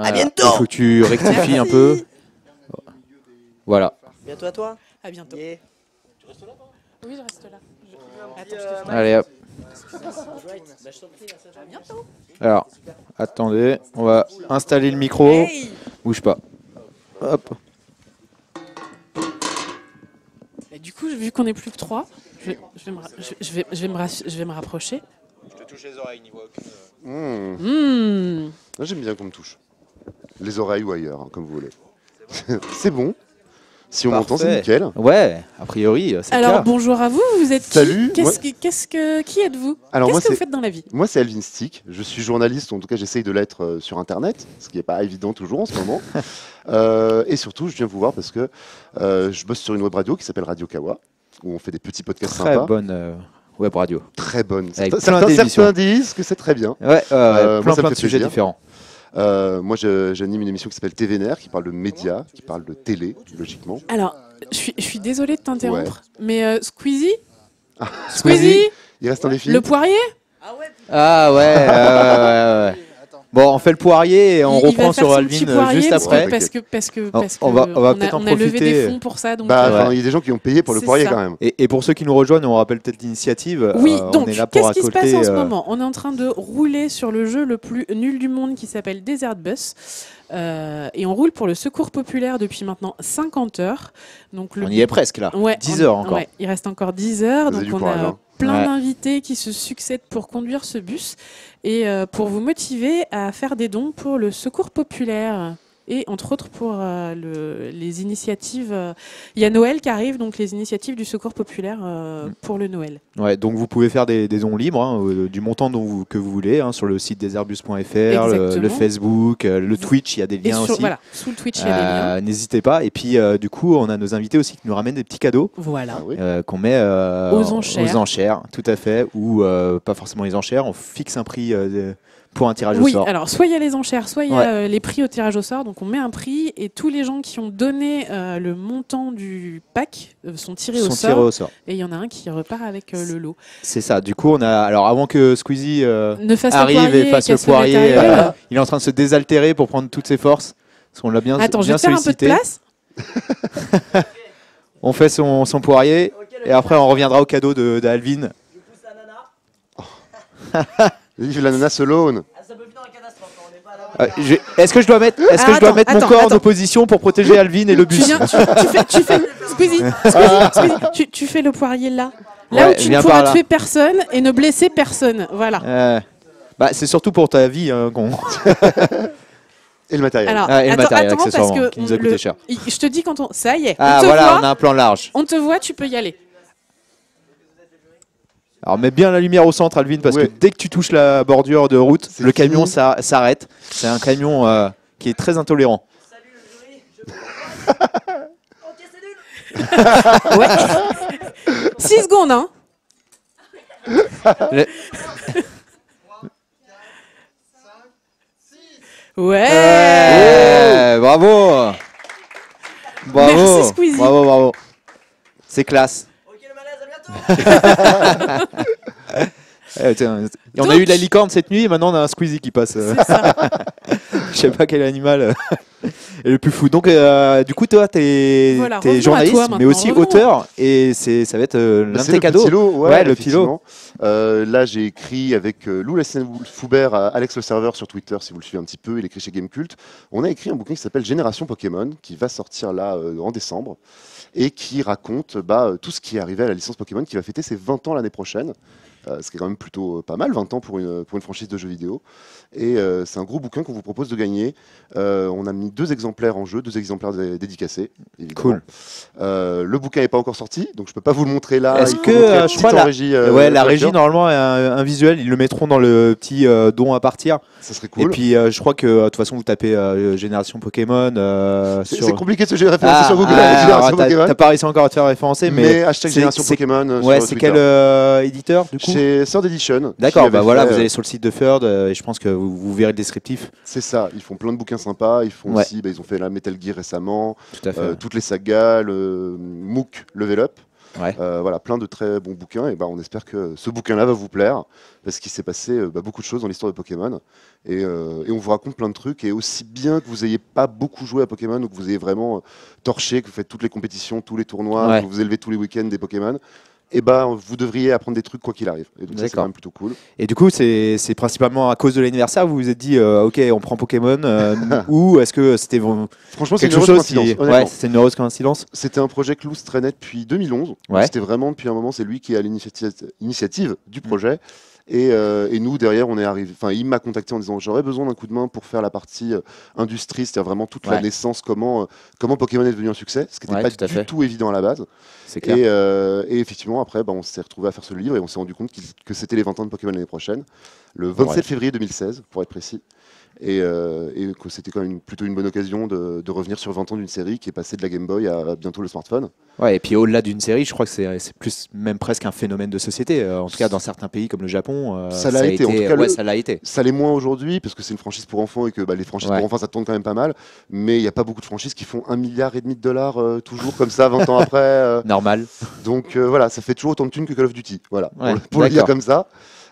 À bientôt. Il faut que tu rectifies un peu. Voilà. Bientôt à toi. À bientôt. Yeah. Oui, je reste là. Attends, je te Allez hop. À bientôt. Alors, attendez, on va installer le micro. Hey. Bouge pas. Hop. Et du coup, vu qu'on n'est plus que 3, je vais me rapprocher. Je te touche les oreilles, n'y voit aucune. Moi, j'aime bien qu'on me touche. Les oreilles ou ailleurs, hein, comme vous voulez. C'est bon. Si on m'entend, c'est nickel. Ouais, a priori, c'est Alors, clair. bonjour à vous, vous êtes Salut, qui moi- Qui êtes-vous? Alors, moi, Qu'est-ce que vous c'est- faites dans la vie? Moi, c'est Alvin Stick. Je suis journaliste, ou en tout cas, j'essaye de l'être sur Internet, ce qui n'est pas évident toujours en ce moment. Et surtout, je viens vous voir parce que je bosse sur une web radio qui s'appelle Radio Kawa, où on fait des petits podcasts Très sympas. bonne web radio. Très bonne. Avec Certains, plein d'émissions. certains disent que c'est très bien. Ouais, moi, plein ça me de fait sujets plaisir. différents. Moi, j'anime une émission qui s'appelle TVNR, qui parle de médias, qui parle de télé, logiquement. Alors, je suis désolée de t'interrompre, mais Squeezie, Il reste un défi. le poirier, Ah ouais. Bon, on fait le poirier et on il va reprend faire sur son Alvin petit poirier, juste après. parce que On va on peut-être en a levé profiter. des fonds pour ça. Donc, Bah, Ouais. enfin, il y a des gens qui ont payé pour le C'est poirier ça. quand même. Et pour ceux qui nous rejoignent, on rappelle peut-être l'initiative. Oui, on donc, est là pour qu'est-ce qui se passe récolter, en ce moment? On est en train de rouler sur le jeu le plus nul du monde qui s'appelle Desert Bus. Et on roule pour le Secours Populaire depuis maintenant 50 heures. Donc On y est presque là. Ouais, 10 heures encore. ouais, il reste encore 10 heures. Vous avez Donc du on courage, a hein. plein Ouais. d'invités qui se succèdent pour conduire ce bus et pour vous motiver à faire des dons pour le Secours Populaire. Et entre autres pour les initiatives. Il y a Noël qui arrive, donc les initiatives du Secours Populaire pour le Noël. Ouais, donc vous pouvez faire des dons libres, hein, du montant que vous voulez, hein, sur le site desertbus.fr, Exactement. le Facebook, le Twitch, il y a des Et liens aussi. voilà, sous le Twitch, il y a des liens. N'hésitez pas. Et puis, du coup, on a nos invités aussi qui nous ramènent des petits cadeaux Voilà. Ah oui. qu'on met Aux enchères. tout à fait, ou pas forcément les enchères. On fixe un prix pour un tirage au Oui, sort. alors soit il y a les enchères, soit il y Ouais. a les prix au tirage au sort. Donc on met un prix et tous les gens qui ont donné le montant du pack sont tirés au sort. Et il y en a un qui repart avec le lot. C'est ça. Du coup, on a alors avant que Squeezie Ne fasse le arrive poirier, et fasse le casse le poirier, matériel. il est en train de se désaltérer pour prendre toutes ses forces. Parce qu'on l'a bien, Attends, je bien vais te faire un peu de sollicité. place. On fait son poirier et après on reviendra au cadeau d'Alvin. Vive l'ananas alone. Est-ce que je dois mettre, mon corps en opposition pour protéger Alvin et le Tu bus? viens, tu fais, Squeezie, tu fais le poirier là. Là Ouais, où tu ne viens pourras par là. tuer personne et ne blesser personne. Voilà. Bah, c'est surtout pour ta vie qu'on. Et le matériel. Alors, Et le matériel, attends, parce accessoirement, que qui nous a coûté cher. je te dis quand on... Ça y est, Ah on te voilà, voit, on a un plan large. on te voit, tu peux y aller. Alors mets bien la lumière au centre, Alvin, parce Ouais. que dès que tu touches la bordure de route, C'est le camion fini. s'arrête. C'est un camion qui est très intolérant. Ouais. 6 secondes, hein. Le- Ouais. Ouais, bravo. Bravo. Merci, Squeezie. Bravo. C'est classe. Tiens, on a Donc- eu la licorne cette nuit et maintenant on a un Squeezie qui passe. C'est ça. Je sais pas quel animal est le plus fou. Donc du coup toi t'es Voilà, revenons à journaliste toi mais maintenant, aussi revenons. auteur et ça va être l'un de C'est tes le cadeaux. petit lot, Ouais, le petit lot. effectivement. Là, j'ai écrit avec Lou Foubert, Alex le serveur sur Twitter, si vous le suivez un petit peu, il écrit chez Gamecult. On a écrit un bouquin qui s'appelle Génération Pokémon, qui va sortir là en décembre, et qui raconte tout ce qui est arrivé à la licence Pokémon, qui va fêter ses 20 ans l'année prochaine. Ce qui est quand même plutôt pas mal, 20 ans pour une franchise de jeux vidéo. Et c'est un gros bouquin qu'on vous propose de gagner. On a mis 2 exemplaires en jeu, 2 exemplaires dédicacés, évidemment. Cool. Le bouquin n'est pas encore sorti, donc je peux pas vous le montrer là. Est-ce Il faut que, montrer je petit crois, en la- régie, Ouais, la Roger. régie normalement a un visuel, ils le mettront dans le petit don à partir. Ça serait Et cool. puis je crois que de toute façon vous tapez Génération Pokémon C'est compliqué de se référencer sur Google. alors, Génération Pokémon. t'as pas réussi encore à te faire référencer, Mais hashtag c'est- Génération c'est- Pokémon. ouais, sur c'est Twitter. quel éditeur du coup? Chez Third Edition. D'accord, qui bah avait voilà, fait, vous allez sur le site de Third et je pense que vous verrez le descriptif. C'est ça, ils font plein de bouquins sympas. Ils font Ouais. aussi, ils ont fait la Metal Gear récemment, Tout à fait. toutes les sagas, le MOOC Level Up. Ouais. Voilà, plein de très bons bouquins. Et on espère que ce bouquin-là va vous plaire, parce qu'il s'est passé beaucoup de choses dans l'histoire de Pokémon. Et on vous raconte plein de trucs. Et aussi bien que vous n'ayez pas beaucoup joué à Pokémon, ou que vous ayez vraiment torché, que vous faites toutes les compétitions, tous les tournois, Ouais. que vous élevez tous les week-ends des Pokémon, et vous devriez apprendre des trucs quoi qu'il arrive. Et donc ça, c'est D'accord. quand même plutôt cool. Et du coup, c'est principalement à cause de l'anniversaire vous vous êtes dit, ok, on prend Pokémon, ou est-ce que c'était Franchement, c'est une quelque heureuse chose coïncidence, qui... honnêtement. Ouais, c'est une heureuse coïncidence. C'était un projet que Luz traînait depuis 2011. Ouais. C'était vraiment depuis un moment, c'est lui qui a l'initiative du projet. Et nous, derrière, on est arrivé. Enfin, il m'a contacté en disant j'aurais besoin d'un coup de main pour faire la partie industrie, c'est-à-dire vraiment toute la Ouais. naissance, comment Pokémon est devenu un succès, ce qui n'était Ouais, pas tout à du fait. tout évident à la base. C'est clair. Et effectivement, après, on s'est retrouvé à faire ce livre et on s'est rendu compte que c'était les 20 ans de Pokémon l'année prochaine, le 27 Ouais. février 2016, pour être précis. Et que c'était quand même plutôt une bonne occasion de revenir sur 20 ans d'une série qui est passée de la Game Boy à bientôt le smartphone. Ouais, et puis au-delà d'une série, je crois que c'est plus même presque un phénomène de société. En tout cas, dans certains pays comme le Japon, Ça l'a été. En tout cas, ouais, ça l'a été. ça l'est moins aujourd'hui parce que c'est une franchise pour enfants et que les franchises Ouais. pour enfants ça tourne quand même pas mal. Mais il n'y a pas beaucoup de franchises qui font 1,5 milliard de dollars toujours comme ça 20 ans après. Normal. Donc voilà, ça fait toujours autant de thunes que Call of Duty. Voilà, Ouais, pour le dire d'accord. comme ça.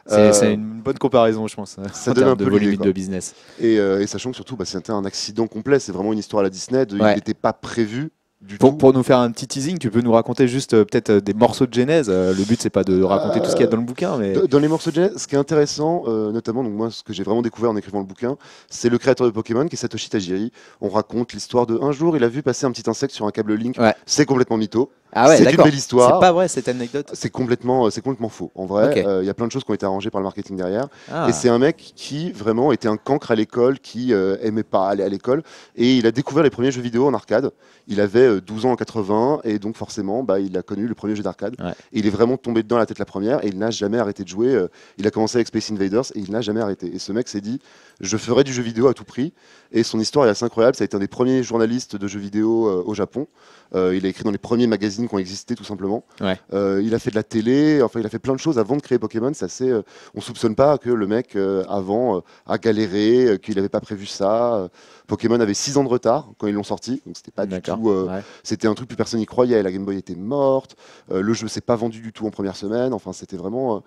C'est une bonne comparaison, je pense, ça en donne termes un de peu volume l'idée, de business. Et sachant que surtout, c'était un accident complet. C'est vraiment une histoire à la Disney. Il Ouais. n'était pas prévu du tout. Pour nous faire un petit teasing, tu peux nous raconter juste peut-être des morceaux de genèse. Le but, c'est pas de raconter tout ce qu'il y a dans le bouquin, mais Dans les morceaux de genèse, ce qui est intéressant, notamment, donc moi, ce que j'ai vraiment découvert en écrivant le bouquin, c'est le créateur de Pokémon, qui est Satoshi Tajiri. On raconte l'histoire de un jour, il a vu passer un petit insecte sur un câble Link. Ouais. C'est complètement mytho. ah ouais, c'est une d'accord. belle histoire. C'est pas vrai cette anecdote. C'est complètement faux. En vrai, Ok. il y a plein de choses qui ont été arrangées par le marketing derrière. Ah. Et c'est un mec qui vraiment était un cancre à l'école, qui aimait pas aller à l'école. Et il a découvert les premiers jeux vidéo en arcade. Il avait 12 ans en 80, et donc forcément, il a connu le premier jeu d'arcade. Ouais. Et il est vraiment tombé dedans à la tête la première, et il n'a jamais arrêté de jouer. Il a commencé avec Space Invaders, et il n'a jamais arrêté. Et ce mec s'est dit, je ferai du jeu vidéo à tout prix. Et son histoire est assez incroyable. Ça a été un des premiers journalistes de jeux vidéo au Japon. Il a écrit dans les premiers magazines qui ont existé, tout simplement. Ouais. Il a fait de la télé, enfin il a fait plein de choses avant de créer Pokémon. C'est assez, on soupçonne pas que le mec avant a galéré, qu'il n'avait pas prévu ça. Pokémon avait 6 ans de retard quand ils l'ont sorti, donc c'était pas du D'accord. tout. Ouais. C'était un truc plus personne n'y croyait. La Game Boy était morte, le jeu s'est pas vendu du tout en première semaine. Enfin c'était vraiment,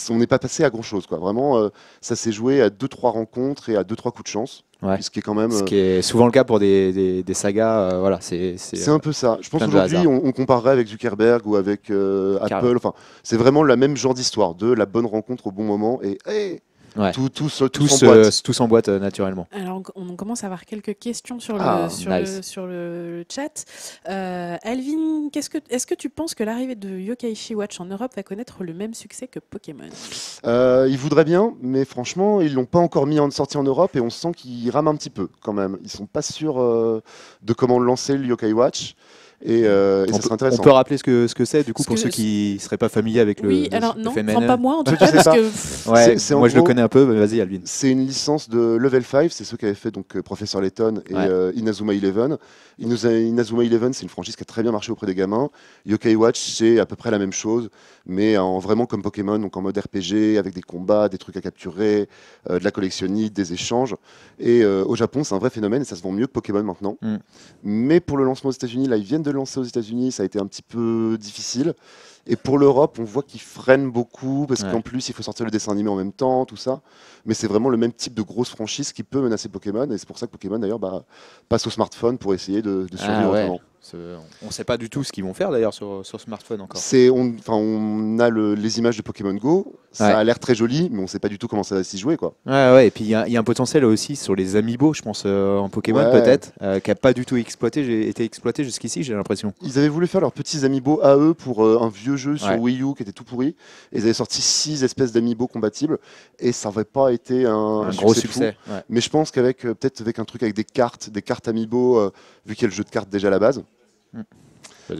on n'est pas passé à grand chose quoi. Vraiment, ça s'est joué à 2-3 rencontres et à 2-3 coups de chance. Ouais. Ce qui est quand même. Ce qui est souvent le cas pour des sagas. Voilà, c'est C'est un peu ça. Je pense plein de qu'aujourd'hui, hasard. on comparerait avec Zuckerberg ou avec Apple. Enfin, c'est vraiment le même genre d'histoire, de la bonne rencontre au bon moment et Ouais. tous tous en boîte. tous en boîte naturellement. Alors, on commence à avoir quelques questions sur Ah, le, sur le chat. Alvin, est-ce que tu penses que l'arrivée de Yokai Watch en Europe va connaître le même succès que Pokémon? Ils voudraient bien, mais franchement, ils l'ont pas encore mis en sortie en Europe et on sent qu'ils rament un petit peu quand même. Ils sont pas sûrs de comment lancer le Yokai Watch. Et ça serait On intéressant. peut rappeler ce que c'est du coup Ce pour que- ceux qui seraient pas familiers avec Oui, le alors le non, phénomène. enfin pas moi en tout Tu cas, sais parce pas. que Ouais, C'est en moi je le gros- connais un peu, mais vas-y Alvin. C'est une licence de Level 5, c'est ceux qui avaient fait donc Professeur Layton et Ouais. Inazuma Eleven. Inazuma Eleven, c'est une franchise qui a très bien marché auprès des gamins. Yokai Watch, c'est à peu près la même chose, mais vraiment comme Pokémon, donc en mode RPG, avec des combats, des trucs à capturer, de la collectionnite, des échanges. Et au Japon, c'est un vrai phénomène et ça se vend mieux que Pokémon maintenant. Mm. Mais pour le lancement aux États-Unis, là, ils viennent de le lancer aux États-Unis, ça a été un petit peu difficile. Et pour l'Europe, on voit qu'ils freinent beaucoup parce Ouais. qu'en plus, il faut sortir le dessin animé en même temps, tout ça. Mais c'est vraiment le même type de grosse franchise qui peut menacer Pokémon. Et c'est pour ça que Pokémon, d'ailleurs, passe au smartphone pour essayer de survivre Ah ouais. autrement. On ne sait pas du tout ce qu'ils vont faire d'ailleurs sur smartphone encore. On a les images de Pokémon Go. Ça Ouais. a l'air très joli, mais on ne sait pas du tout comment ça va s'y jouer, quoi. Ouais, et puis il y a un potentiel aussi sur les amiibo, je pense, en Pokémon Ouais. peut-être, qui n'a pas du tout été exploité jusqu'ici, j'ai l'impression. Ils avaient voulu faire leurs petits amiibo à eux pour un vieux jeu sur Ouais. Wii U qui était tout pourri. Et ils avaient sorti 6 espèces d'amiibo compatibles. Et ça n'avait pas été un Gros fou. succès. Ouais. Mais je pense qu'avec peut-être avec un truc avec des cartes amiibo, vu qu'il y a le jeu de cartes déjà à la base, ça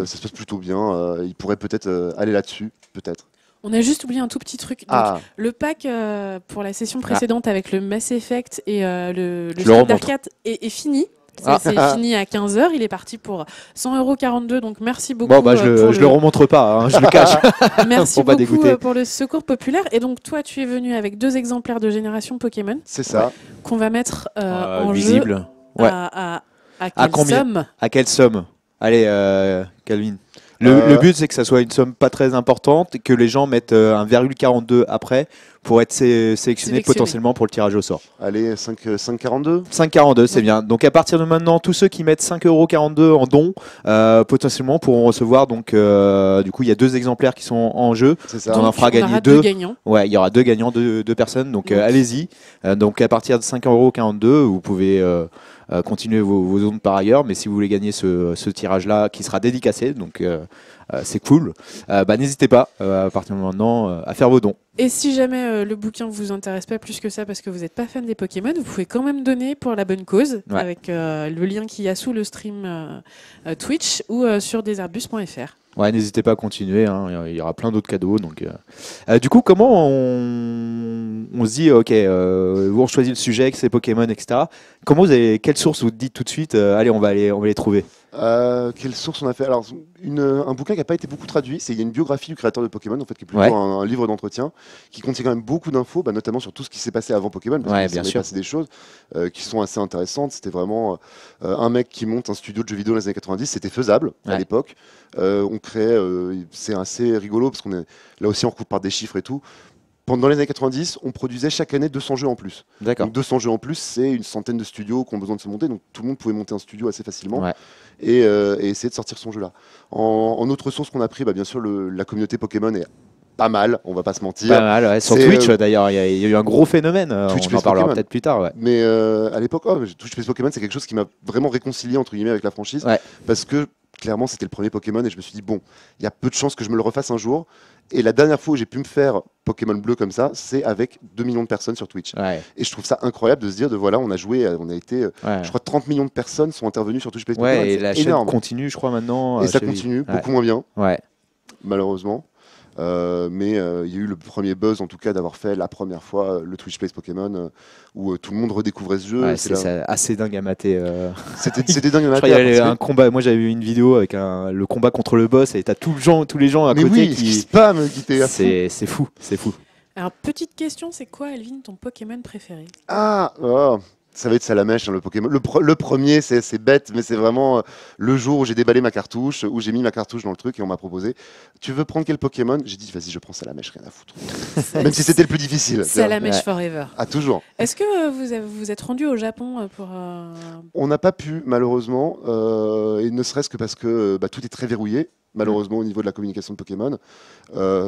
se passe plutôt bien. Ils pourraient peut-être aller là-dessus, peut-être. on a juste oublié un tout petit truc. Donc, Ah, le pack pour la session précédente avec le Mass Effect et le Je le Street remontre. d'arcade est fini. Ah. C'est fini à 15h, il est parti pour 142 €, donc merci beaucoup. Bon, bah je le remontre pas, hein, je le cache. Merci Pour pas beaucoup dégoûter. pour le secours populaire. Et donc toi, tu es venu avec 2 exemplaires de Génération Pokémon c'est ça. qu'on va mettre en jeu visible. Ouais. à À quelle combien somme? À quelle somme Allez, Calvin. Le but, c'est que ça soit une somme pas très importante et que les gens mettent un virgule 42 après pour être sélectionnés potentiellement pour le tirage au sort. Allez, 5,42 5,42, c'est bien. Donc à partir de maintenant, tous ceux qui mettent 5,42 € en don, potentiellement pourront recevoir. Donc du coup, il y a 2 exemplaires qui sont en jeu. C'est ça. On en fera gagner 2. Gagnants. Ouais, il y aura 2 gagnants, 2 personnes. Donc allez-y. Donc à partir de 5,42 €, vous pouvez continuer vos dons par ailleurs. Mais si vous voulez gagner ce tirage-là, qui sera dédicacé, donc c'est cool. N'hésitez pas à partir de maintenant à faire vos dons. Et si jamais le bouquin ne vous intéresse pas plus que ça parce que vous n'êtes pas fan des Pokémon, vous pouvez quand même donner pour la bonne cause avec le lien qu'il y a sous le stream Twitch ou sur desarbus.fr. Ouais, n'hésitez pas à continuer, hein. Il y aura plein d'autres cadeaux. Donc, du coup, comment on se dit, ok, on choisit le sujet, que c'est Pokémon, etc. Quelle source vous dites tout de suite, allez, on va les trouver? Quelle source on a fait? Alors, un bouquin qui n'a pas été beaucoup traduit, il y a une biographie du créateur de Pokémon, en fait, qui est plutôt un livre d'entretien, qui contient quand même beaucoup d'infos, notamment sur tout ce qui s'est passé avant Pokémon, parce qu'il s'est passé des choses qui sont assez intéressantes. C'était vraiment un mec qui monte un studio de jeux vidéo dans les années 90, c'était faisable à l'époque. On créait, c'est assez rigolo, parce qu'on est là aussi on recoupe par des chiffres et tout. Pendant les années 90, on produisait chaque année 200 jeux en plus. Donc 200 jeux en plus, c'est une centaine de studios qui ont besoin de se monter. Donc tout le monde pouvait monter un studio assez facilement et essayer de sortir son jeu là. En autre source qu'on a pris, bien sûr, la communauté Pokémon est pas mal, on va pas se mentir. Pas mal, ouais. Sur Twitch d'ailleurs, il y a eu un gros phénomène. On en parlera peut-être plus tard. Ouais. Mais à l'époque, Twitch Plays Pokémon, c'est quelque chose qui m'a vraiment réconcilié entre guillemets avec la franchise, parce que clairement c'était le premier Pokémon et je me suis dit bon, il y a peu de chances que je me le refasse un jour. Et la dernière fois où j'ai pu me faire Pokémon Bleu comme ça, c'est avec 2 millions de personnes sur Twitch. Et je trouve ça incroyable de se dire, voilà, on a joué, on a été, je crois 30 millions de personnes sont intervenues sur Twitch Plays Pokémon. Et la chaîne continue, je crois, maintenant. Et ça continue, beaucoup moins bien, malheureusement. Mais il y a eu le premier buzz en tout cas d'avoir fait la première fois le Twitch Plays Pokémon où tout le monde redécouvrait ce jeu. C'est assez dingue à mater. C'était dingue à mater. Il y avait un combat. Moi j'avais vu une vidéo avec le combat contre le boss et t'as tous les gens à côté qui spam, qui étaient. C'est fou, c'est fou. Alors petite question, c'est quoi, Elvin, ton Pokémon préféré? Ça va être Salamèche, le Pokémon. Le premier, c'est bête, mais c'est vraiment le jour où j'ai déballé ma cartouche, où j'ai mis ma cartouche dans le truc et on m'a proposé tu veux prendre quel Pokémon? J'ai dit vas-y, je prends Salamèche, rien à foutre. Même si c'était le plus difficile. Salamèche forever. Ah, toujours. Est-ce que vous êtes rendu au Japon pour. On n'a pas pu, malheureusement, et ne serait-ce que parce que tout est très verrouillé. Malheureusement, au niveau de la communication de Pokémon,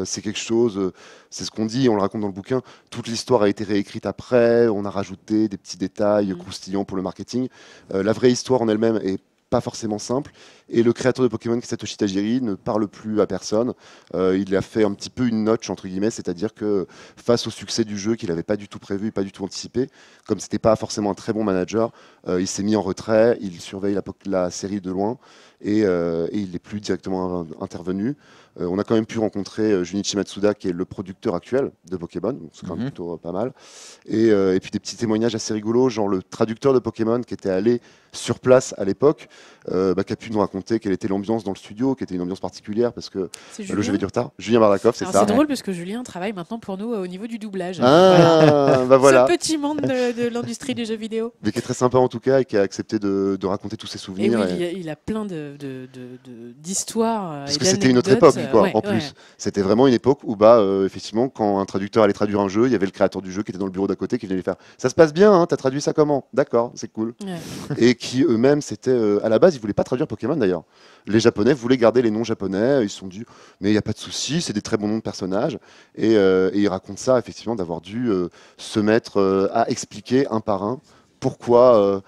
c'est quelque chose, c'est ce qu'on dit, on le raconte dans le bouquin, toute l'histoire a été réécrite après, on a rajouté des petits détails croustillants pour le marketing. La vraie histoire en elle-même est pas forcément simple, et le créateur de Pokémon, qui est Satoshi Tajiri, ne parle plus à personne. Il a fait un petit peu une notch, entre guillemets, c'est-à-dire que face au succès du jeu qu'il n'avait pas du tout prévu, pas du tout anticipé, comme c'était pas forcément un très bon manager, il s'est mis en retrait, il surveille la série de loin, et il n'est plus directement intervenu. On a quand même pu rencontrer Junichi Matsuda, qui est le producteur actuel de Pokémon, donc c'est quand même plutôt pas mal. Et puis des petits témoignages assez rigolos, genre le traducteur de Pokémon qui était allé sur place à l'époque, qui a pu nous raconter quelle était l'ambiance dans le studio, qui était une ambiance particulière, parce que le jeu avait du retard. Julien Bardakov, c'est ça. C'est drôle parce que Julien travaille maintenant pour nous au niveau du doublage. Voilà. Ce petit monde de l'industrie du jeu vidéo. Mais qui est très sympa en tout cas et qui a accepté de raconter tous ses souvenirs. Et oui, il a plein d'histoires. Parce que c'était une autre époque, en plus. C'était vraiment une époque où, effectivement, quand un traducteur allait traduire un jeu, il y avait le créateur du jeu qui était dans le bureau d'à côté qui venait lui faire « Ça se passe bien, hein, t'as traduit ça comment ?»« D'accord, c'est cool. » Et qui eux-mêmes, c'était à la base, ils voulaient pas traduire Pokémon d'ailleurs. Les Japonais voulaient garder les noms japonais. Ils se sont dit « Mais il n'y a pas de souci, c'est des très bons noms de personnages. » Et ils racontent ça, effectivement, d'avoir dû se mettre à expliquer un par un pourquoi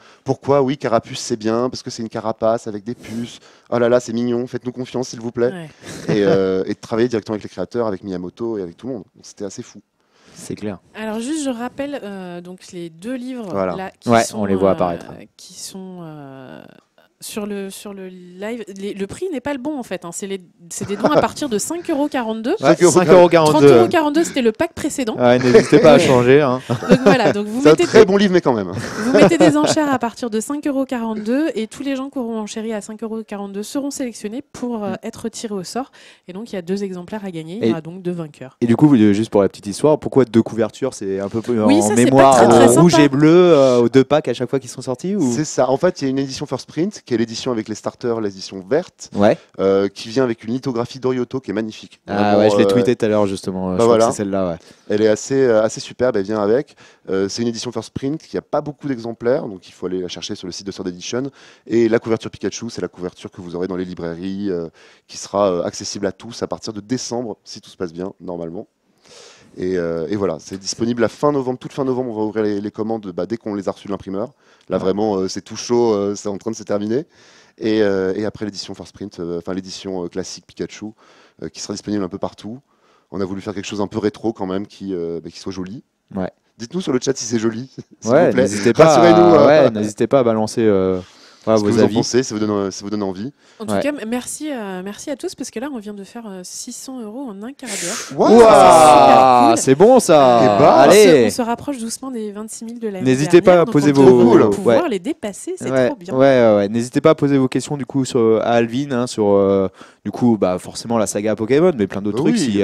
oui, Carapuce c'est bien, parce que c'est une carapace avec des puces. Oh là là, c'est mignon, faites-nous confiance s'il vous plaît. Et de travailler directement avec les créateurs, avec Miyamoto et avec tout le monde. C'était assez fou. C'est clair. Alors juste, je rappelle donc les 2 livres là, qui sont, on les voit apparaître. Qui sont sur le live. Le prix n'est pas le bon en fait. C'est des dons à partir de 5,42 €. 5,42 €. 30,42 €, c'était le pack précédent. N'hésitez pas à changer. Donc voilà. Donc c'est un très bon livre, mais quand même. Vous mettez des enchères à partir de 5,42 € et tous les gens qui auront enchéri à 5,42 € seront sélectionnés pour être tirés au sort. Et donc il y a 2 exemplaires à gagner. Il y aura donc 2 vainqueurs. Et du coup, juste pour la petite histoire, pourquoi 2 couvertures? C'est un peu ça, mémoire très rouge et bleu aux 2 packs à chaque fois qu'ils sont sortis ou... C'est ça. En fait, il y a une édition First Print qui est l'édition avec les starters, l'édition verte, Ouais. qui vient avec une lithographie d'Orioto qui est magnifique. Ah Vraiment, ouais, je l'ai tweeté tout à l'heure justement. Je crois voilà. que c'est celle-là. Ouais. Elle est assez superbe, elle vient avec. C'est une édition first print, il n'y a pas beaucoup d'exemplaires, donc il faut aller la chercher sur le site de Third Edition. Et la couverture Pikachu, c'est la couverture que vous aurez dans les librairies, qui sera accessible à tous à partir de décembre, si tout se passe bien, normalement. Et voilà, c'est disponible à fin novembre, toute fin novembre, on va ouvrir les commandes dès qu'on les a reçues de l'imprimeur. Là vraiment, c'est tout chaud, c'est en train de se terminer. Et après l'édition first print, enfin l'édition classique Pikachu, qui sera disponible un peu partout. On a voulu faire quelque chose un peu rétro quand même, qui soit joli. Ouais. Dites-nous sur le chat si c'est joli, s'il Ouais, vous plaît. n'hésitez pas, n'hésitez pas à balancer ce que vos vous en avis. pensez, ça vous donne envie. En tout cas, merci à tous parce que là, on vient de faire 600 € en un quart d'heure. Wow. Super cool. C'est bon ça. Eh ben, Allez. On se rapproche doucement des 26 000 de l'année N'hésitez pas dernière, à donc poser on vos- devrait Cool. pouvoir Ouais. les dépasser, c'est Ouais, trop bien. ouais. N'hésitez pas à poser vos questions du coup à Alvin sur du coup forcément la saga Pokémon, mais plein d'autres Oui. trucs. Si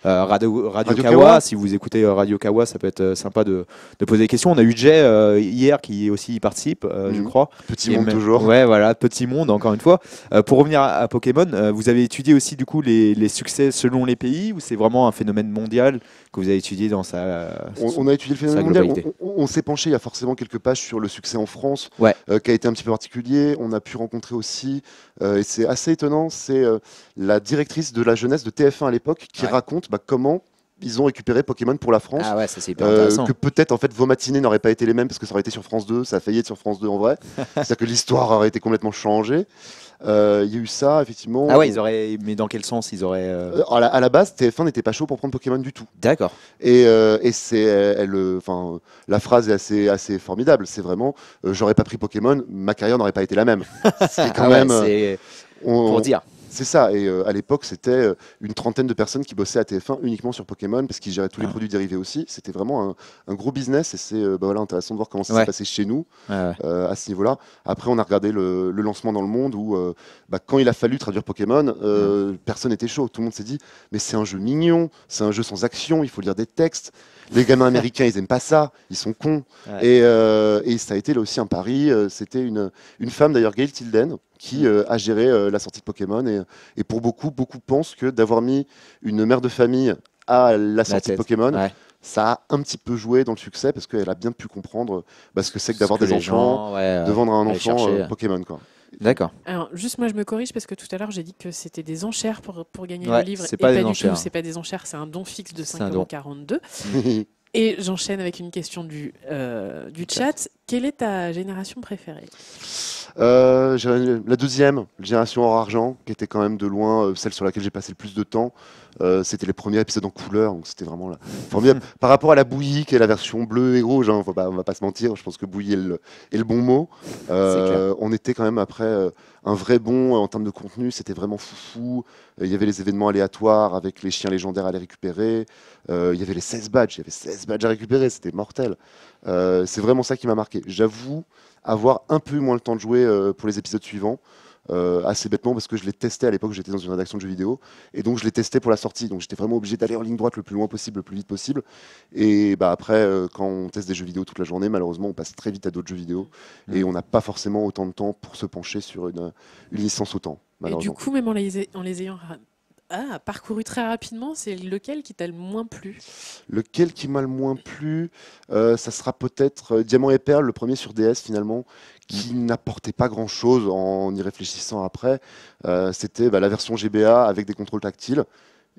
Radio Radio Kawa, Kawa. si vous écoutez Radio Kawa, ça peut être sympa de poser des questions. On a eu Jay hier qui aussi y participe, je Mhm. crois. Petit Et monde même- toujours. Ouais, voilà, petit monde encore une fois. Pour revenir à Pokémon, vous avez étudié aussi du coup les succès selon les pays ou c'est vraiment un phénomène mondial que vous avez étudié dans sa. On a étudié le phénomène sa mondial. globalité. On s'est penché, il y a forcément quelques pages sur le succès en France, Ouais. qui a été un petit peu particulier. On a pu rencontrer aussi, et c'est assez étonnant, c'est la directrice de la jeunesse de TF1 à l'époque qui Ouais. raconte comment ils ont récupéré Pokémon pour la France. Ah ouais, ça c'est hyper intéressant. Que peut-être en fait vos matinées n'auraient pas été les mêmes parce que ça aurait été sur France 2, ça a failli être sur France 2 en vrai. C'est-à-dire que l'histoire aurait été complètement changée. Il y a eu ça, effectivement. Ah ouais, ils auraient. Mais dans quel sens ils auraient. À la base, TF1 n'était pas chaud pour prendre Pokémon du tout. D'accord. Et la phrase est assez formidable. C'est vraiment, j'aurais pas pris Pokémon, ma carrière n'aurait pas été la même. C'est quand Ah ouais, même. c'est pour dire. C'est ça. Et à l'époque, c'était une trentaine de personnes qui bossaient à TF1 uniquement sur Pokémon parce qu'ils géraient tous les produits dérivés aussi. C'était vraiment un gros business et c'est intéressant de voir comment ça Ouais. s'est passé chez nous Ouais. à ce niveau-là. Après, on a regardé le lancement dans le monde où quand il a fallu traduire Pokémon, personne n'était chaud. Tout le monde s'est dit, mais c'est un jeu mignon, c'est un jeu sans action, il faut lire des textes. Les gamins américains, ils aiment pas ça, ils sont cons. Ouais. Et ça a été là aussi un pari. C'était une femme d'ailleurs, Gail Tilden, qui a géré la sortie de Pokémon. Et pour beaucoup pensent que d'avoir mis une mère de famille à la sortie de tête. Pokémon, Ouais. ça a un petit peu joué dans le succès parce qu'elle a bien pu comprendre ce que c'est que d'avoir Ce que des les enfants, gens, ouais, de vendre à un aller enfant chercher. Pokémon. Quoi. D'accord. Alors, juste moi, je me corrige parce que tout à l'heure, j'ai dit que c'était des enchères pour gagner Ouais, le livre. c'est Et pas des pas du enchères. tout, c'est pas des enchères, c'est un don fixe de C'est un don. 5,42 €. Et j'enchaîne avec une question du chat. Quelle est ta génération préférée? La deuxième, Génération Or Argent, qui était quand même de loin celle sur laquelle j'ai passé le plus de temps. C'était les premiers épisodes en couleur, donc c'était vraiment formidable. Par rapport à la Bouillie, qui est la version bleue et rouge, on va pas se mentir, je pense que Bouillie est le bon mot. clair. On était quand même après un vrai bond en termes de contenu, c'était vraiment foufou. Il y avait les événements aléatoires avec les chiens légendaires à les récupérer. Il y avait les 16 badges, il y avait 16 badges à récupérer, c'était mortel. C'est vraiment ça qui m'a marqué. J'avoue avoir un peu moins le temps de jouer pour les épisodes suivants. Assez bêtement parce que je l'ai testé à l'époque, j'étais dans une rédaction de jeux vidéo et donc je l'ai testé pour la sortie, donc j'étais vraiment obligé d'aller en ligne droite le plus loin possible, le plus vite possible. Et après, quand on teste des jeux vidéo toute la journée, malheureusement on passe très vite à d'autres jeux vidéo et on n'a pas forcément autant de temps pour se pencher sur une licence autant, Et du malheureusement. coup, même en les ayant parcouru très rapidement, c'est lequel qui t'a le moins plu? Lequel qui m'a le moins plu, ça sera peut-être Diamant et Perle, le premier sur DS finalement, qui n'apportait pas grand-chose en y réfléchissant après. C'était la version GBA avec des contrôles tactiles.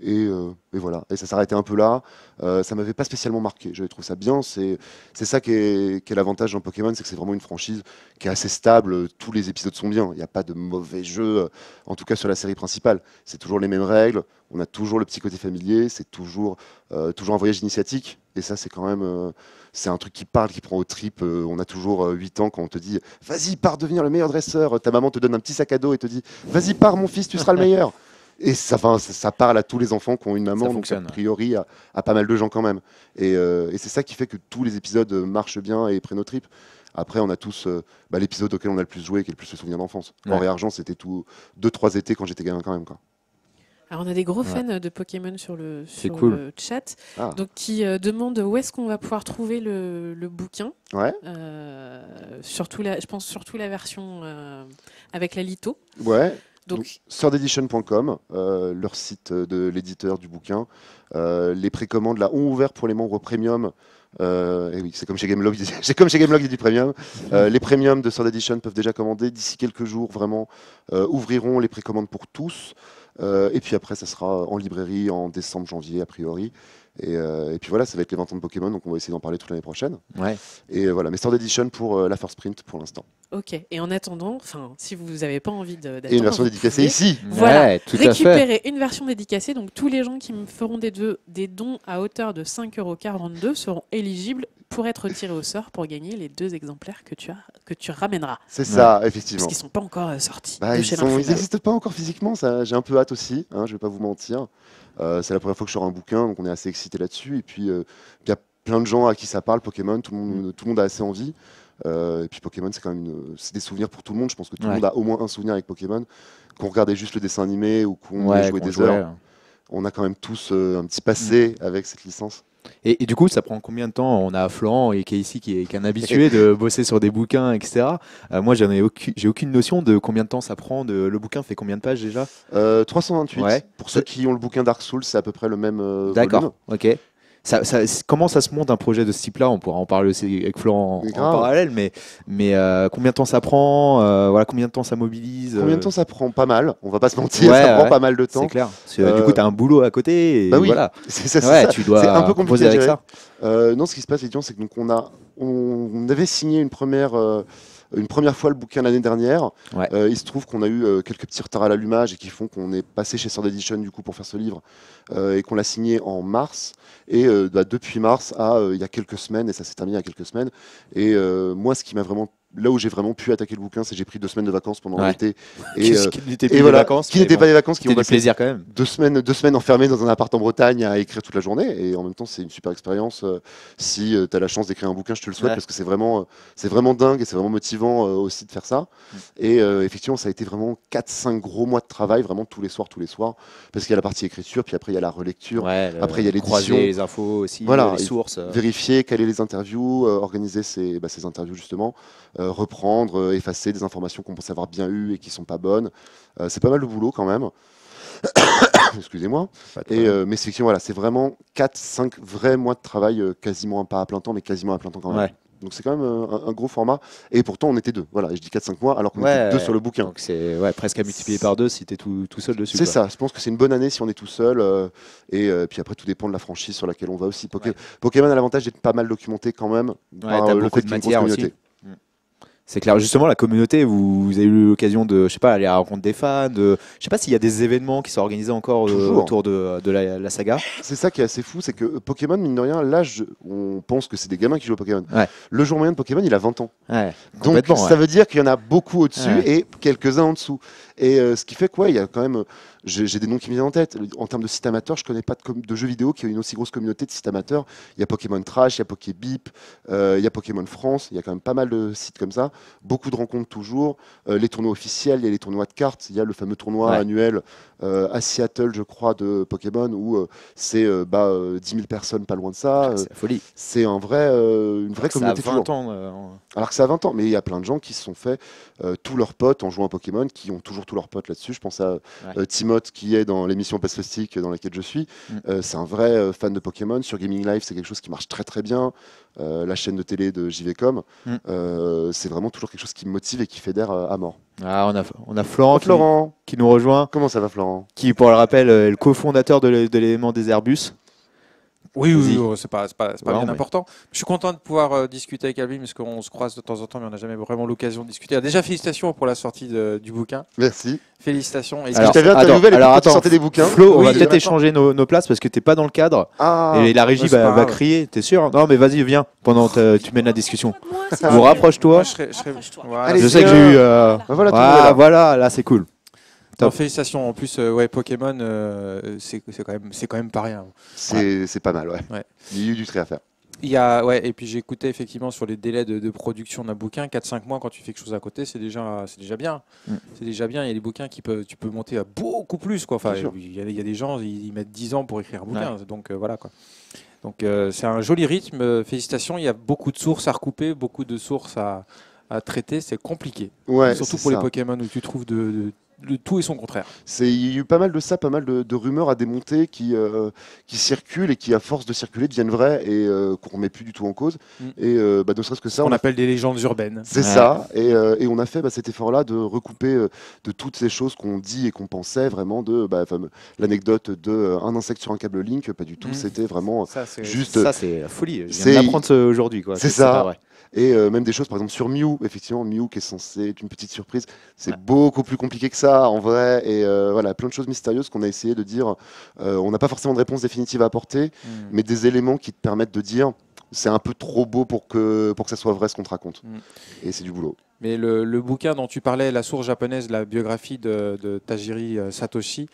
Et voilà, et ça s'arrêtait un peu là. Ça m'avait pas spécialement marqué. Je trouve ça bien. C'est ça qui est l'avantage dans Pokémon, c'est que c'est vraiment une franchise qui est assez stable. Tous les épisodes sont bien. Il n'y a pas de mauvais jeux, en tout cas sur la série principale. C'est toujours les mêmes règles. On a toujours le petit côté familier. C'est toujours un voyage initiatique. Et ça, c'est quand même c'est un truc qui parle, qui prend aux tripes. On a toujours 8 ans quand on te dit vas-y, pars devenir le meilleur dresseur. Ta maman te donne un petit sac à dos et te dit vas-y, pars mon fils, tu seras le meilleur. Et ça parle à tous les enfants qui ont une maman, donc a priori à pas mal de gens quand même. Et c'est ça qui fait que tous les épisodes marchent bien et prennent aux tripes. Après, on a tous l'épisode auquel on a le plus joué, qui est le plus le souvenir d'enfance. Or et Argent, c'était 2-3 étés quand j'étais gamin quand même. Quoi. Alors on a des gros Ouais. fans de Pokémon sur le cool. le chat, Ah. donc qui demandent où est-ce qu'on va pouvoir trouver le bouquin. Ouais. Je pense surtout la version avec la litho. Ouais. Donc Swordedition.com, leur site de l'éditeur du bouquin. Les précommandes là ont ouvert pour les membres premium. Et oui, c'est comme chez Gameloft, c'est comme chez Gameloft, il y a du premium. Les premiums de Sword Edition peuvent déjà commander. D'ici quelques jours, vraiment, ouvriront les précommandes pour tous. Et puis après, ça sera en librairie en décembre, janvier, a priori. Et puis voilà, ça va être les 20 ans de Pokémon, donc on va essayer d'en parler toute l'année prochaine. Ouais. Et voilà, mais Sword Edition pour la First Print pour l'instant. ok. Et en attendant, si vous n'avez pas envie d'attendre, Et une version vous dédicacée pouvez ici. Voilà, Ouais, tout à fait. récupérer une version dédicacée. Donc tous les gens qui me feront des dons à hauteur de 5,42 € seront éligibles pour être tirés au sort pour gagner les 2 exemplaires que tu ramèneras. C'est ça, Parce effectivement. qu'ils ne sont pas encore sortis Bah, de ils chez n'existent l'imprimerie. pas encore physiquement, ça, j'ai un peu hâte aussi, hein, je vais pas vous mentir. C'est la première fois que je sors un bouquin, donc on est assez excité là-dessus. Et puis, il y a plein de gens à qui ça parle, Pokémon, tout le monde a assez envie. Et puis Pokémon, c'est quand même c'est des souvenirs pour tout le monde. Je pense que tout le Ouais. monde a au moins un souvenir avec Pokémon. Qu'on regardait juste le dessin animé ou qu'on y Ouais, jouait qu'on des jouait. heures, on a quand même tous un petit passé avec cette licence. Et du coup, ça prend combien de temps? On a Florent et qui est ici, qui est un habitué de bosser sur des bouquins, etc. Moi, j'ai aucune notion de combien de temps ça prend. Le bouquin fait combien de pages déjà? 328, Ouais. pour ceux qui ont le bouquin Dark Souls, c'est à peu près le même volume. D'accord, ok. Comment ça se monte un projet de ce type-là? On pourra en parler aussi avec Florent en Grave. parallèle, mais combien de temps ça prend? Voilà, combien de temps ça mobilise? Combien de temps ça prend? Pas mal, on va pas se mentir, Ouais, ça prend ouais. pas mal de C'est temps. clair. Parce que, du coup, tu as un boulot à côté. Et Bah oui, voilà. c'est Ouais, ça. tu dois C'est un peu compliqué composer à avec gérer. ça. Non, ce qui se passe, effectivement, c'est que donc on avait signé une première fois le bouquin l'année dernière. Ouais. Il se trouve qu'on a eu quelques petits retards à l'allumage et qui font qu'on est passé chez Sword Edition du coup pour faire ce livre et qu'on l'a signé en mars. Et depuis mars à il y a quelques semaines, et ça s'est terminé il y a quelques semaines. Et moi, ce qui m'a vraiment là où j'ai vraiment pu attaquer le bouquin, c'est que j'ai pris 2 semaines de vacances pendant Ouais. l'été. Et, Qui n'étaient et plus des voilà, vacances. qui mais n'étaient bon, pas des vacances, qui c'était ont du passé plaisir quand même. 2 semaines enfermées dans un appart en Bretagne à écrire toute la journée. Et en même temps, c'est une super expérience. Si tu as la chance d'écrire un bouquin, je te le souhaite Ouais. parce que c'est vraiment dingue et c'est vraiment motivant aussi de faire ça. Et effectivement, ça a été vraiment 4-5 gros mois de travail, vraiment tous les soirs. Parce qu'il y a la partie écriture, puis après il y a la relecture, Ouais, après il y a croiser l'édition. les infos aussi, Voilà, les et sources. Vérifier, caler les interviews, organiser ces interviews justement, reprendre, effacer des informations qu'on pense avoir bien eues et qui sont pas bonnes. C'est pas mal de boulot quand même. Excusez-moi. Mais effectivement, voilà, c'est vraiment 4-5 vrais mois de travail, quasiment pas à plein temps, mais quasiment à plein temps quand même. Ouais. Donc c'est quand même un gros format. Et pourtant, on était 2. Voilà, et je dis 4-5 mois alors qu'on Ouais, était 2 sur le bouquin. Donc c'est presque à multiplier par 2 si tu es tout seul dessus. C'est quoi. ça, je pense que c'est une bonne année si on est tout seul. Et puis après, tout dépend de la franchise sur laquelle on va aussi. Ouais. Pokémon a l'avantage d'être pas mal documenté quand même. Par, t'as le beaucoup fait de qu'il y ait une grosse matière aussi. communauté. C'est clair. Justement, la communauté, vous avez eu l'occasion de, je sais pas, aller à la rencontre des fans. Je sais pas s'il y a des événements qui sont organisés encore Toujours. autour de la saga. C'est ça qui est assez fou, c'est que Pokémon, mine de rien, l'âge, on pense que c'est des gamins qui jouent à Pokémon. Ouais. Le jour moyen de Pokémon, il a 20 ans. Ouais, Donc complètement, ça ouais. veut dire qu'il y en a beaucoup au-dessus Ouais. et quelques-uns en dessous. Et ce qui fait quoi, il y a quand même, j'ai des noms qui me viennent en tête. En termes de sites amateurs, je connais pas de jeux vidéo qui a une aussi grosse communauté de sites amateurs. Il y a Pokémon Trash, il y a Pokébip, il y a Pokémon France, il y a quand même pas mal de sites comme ça. Beaucoup de rencontres toujours. Les tournois officiels, il y a les tournois de cartes, il y a le fameux tournoi Ouais. annuel à Seattle, je crois, de Pokémon où c'est 10 000 personnes, pas loin de ça. C'est la folie. C'est une vraie Ça a communauté 20 toujours. ans. Alors que ça a 20 ans, mais il y a plein de gens qui se sont fait tous leurs potes en jouant à Pokémon, qui ont toujours tous leurs potes là-dessus. Je pense à Timoth qui est dans l'émission Pasfastic dans laquelle je suis. C'est un vrai fan de Pokémon. Sur Gaming Live, c'est quelque chose qui marche très très bien. La chaîne de télé de JVcom, c'est vraiment toujours quelque chose qui me motive et qui fédère à mort. Ah, on a Florent, Florent, qui nous rejoint, comment ça va Florent? qui, pour le rappel, est le cofondateur de l'élément des Airbus. Oui, Vas-y. c'est pas Ouais, bien mais- important. Je suis content de pouvoir discuter avec Alvin parce qu'on se croise de temps en temps, mais on n'a jamais vraiment l'occasion de discuter. Déjà, félicitations pour la sortie du bouquin. Merci. Félicitations. Et Je t'avais interviewé à l'époque quand tu sortais des bouquins. Flo, on Oui, va peut-être maintenant. échanger nos places parce que t'es pas dans le cadre Ah, et la régie c'est pas va grave. crier. T'es sûr? Non, mais vas-y, viens pendant tu mènes la discussion. Moi, c'est Ou sûr. rapproche-toi. Moi, je serais- Rapproche-toi. Voilà. Allez, Je sais que viens. j'ai eu. bah voilà, tout le monde est là. Voilà, là c'est cool. Non, Top. félicitations. En plus, Pokémon, c'est quand même pas rien. C'est pas mal, ouais. Ouais. Il y a eu du trait à faire. Ouais, et puis j'écoutais effectivement sur les délais de production d'un bouquin, 4-5 mois quand tu fais quelque chose à côté, c'est déjà bien. C'est déjà bien. Il y a des bouquins tu peux monter à beaucoup plus, quoi. Enfin, il y a des gens, ils mettent 10 ans pour écrire un bouquin. Donc voilà, quoi. Donc c'est un joli rythme. Félicitations. Il y a beaucoup de sources à recouper, beaucoup de sources à traiter. C'est compliqué. Ouais, surtout c'est pour ça. les Pokémon où tu trouves de tout et son contraire. Il y a eu pas mal de ça, pas mal de rumeurs à démonter qui circulent et qui, à force de circuler, deviennent vraies et qu'on remet plus du tout en cause. Et ne serait-ce que ça, on appelle des légendes urbaines. C'est ça. Et on a fait cet effort-là de recouper de toutes ces choses qu'on dit et qu'on pensait vraiment l'anecdote de un insecte sur un câble Link, pas du tout. C'était vraiment juste. Ça, c'est la folie. Je viens d'apprendre ça aujourd'hui, quoi. C'est ça. Pas vrai. Et même des choses, par exemple, sur Mew, effectivement, Mew qui est censé être une petite surprise, c'est beaucoup plus compliqué que ça, en vrai. Et voilà, plein de choses mystérieuses qu'on a essayé de dire. On n'a pas forcément de réponse définitive à apporter, mais des éléments qui te permettent de dire c'est un peu trop beau pour que ça soit vrai ce qu'on te raconte. Et c'est du boulot. Mais le bouquin dont tu parlais, la source japonaise, la biographie de Tajiri Satoshi,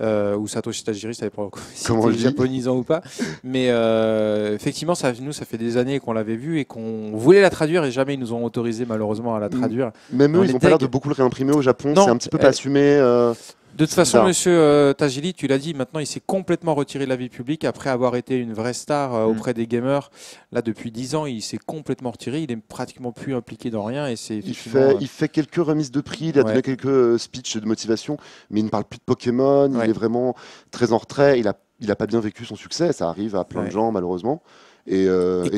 ou Satoshi Tajiri, ça dépend si c'est japonisant ou pas. Mais effectivement, ça fait des années qu'on l'avait vu et qu'on voulait la traduire et jamais ils nous ont autorisé malheureusement à la traduire. Même eux, ils n'ont pas l'air de beaucoup le réimprimer au Japon. C'est un petit peu pas assumé. De toute façon, monsieur Tajiri, tu l'as dit, maintenant il s'est complètement retiré de la vie publique après avoir été une vraie star auprès des gamers. Là, depuis 10 ans, il s'est complètement retiré. Il est pratiquement plus impliqué dans rien. Et il fait quelques remises de prix, il a donné quelques speeches de motivation, mais il ne parle plus de Pokémon. Il est vraiment très en retrait. Il a pas bien vécu son succès. Ça arrive à plein de gens, malheureusement. Et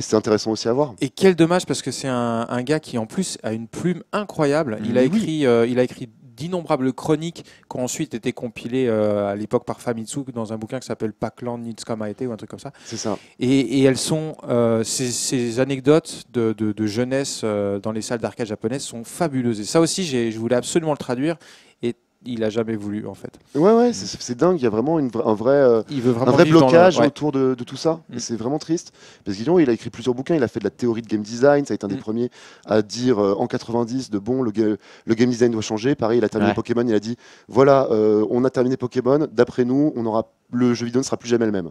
c'est intéressant aussi à voir. Et quel dommage, parce que c'est un gars qui, en plus, a une plume incroyable. Il a écrit d'innombrables chroniques qui ont ensuite été compilées à l'époque par Famitsu dans un bouquin qui s'appelle Pac-Land Nitsukamaete ou un truc comme ça. C'est ça. Et elles sont ces anecdotes de jeunesse dans les salles d'arcade japonaises sont fabuleuses. Et ça aussi, je voulais absolument le traduire. Et il a jamais voulu en fait. Ouais, c'est dingue. Il y a vraiment un vrai blocage autour de tout ça. Et c'est vraiment triste parce qu'il a écrit plusieurs bouquins. Il a fait de la théorie de game design. Ça a été un des premiers à dire en 90 le game design doit changer. Pareil, il a terminé Pokémon. Il a dit voilà, on a terminé Pokémon. D'après nous, le jeu vidéo ne sera plus jamais le même.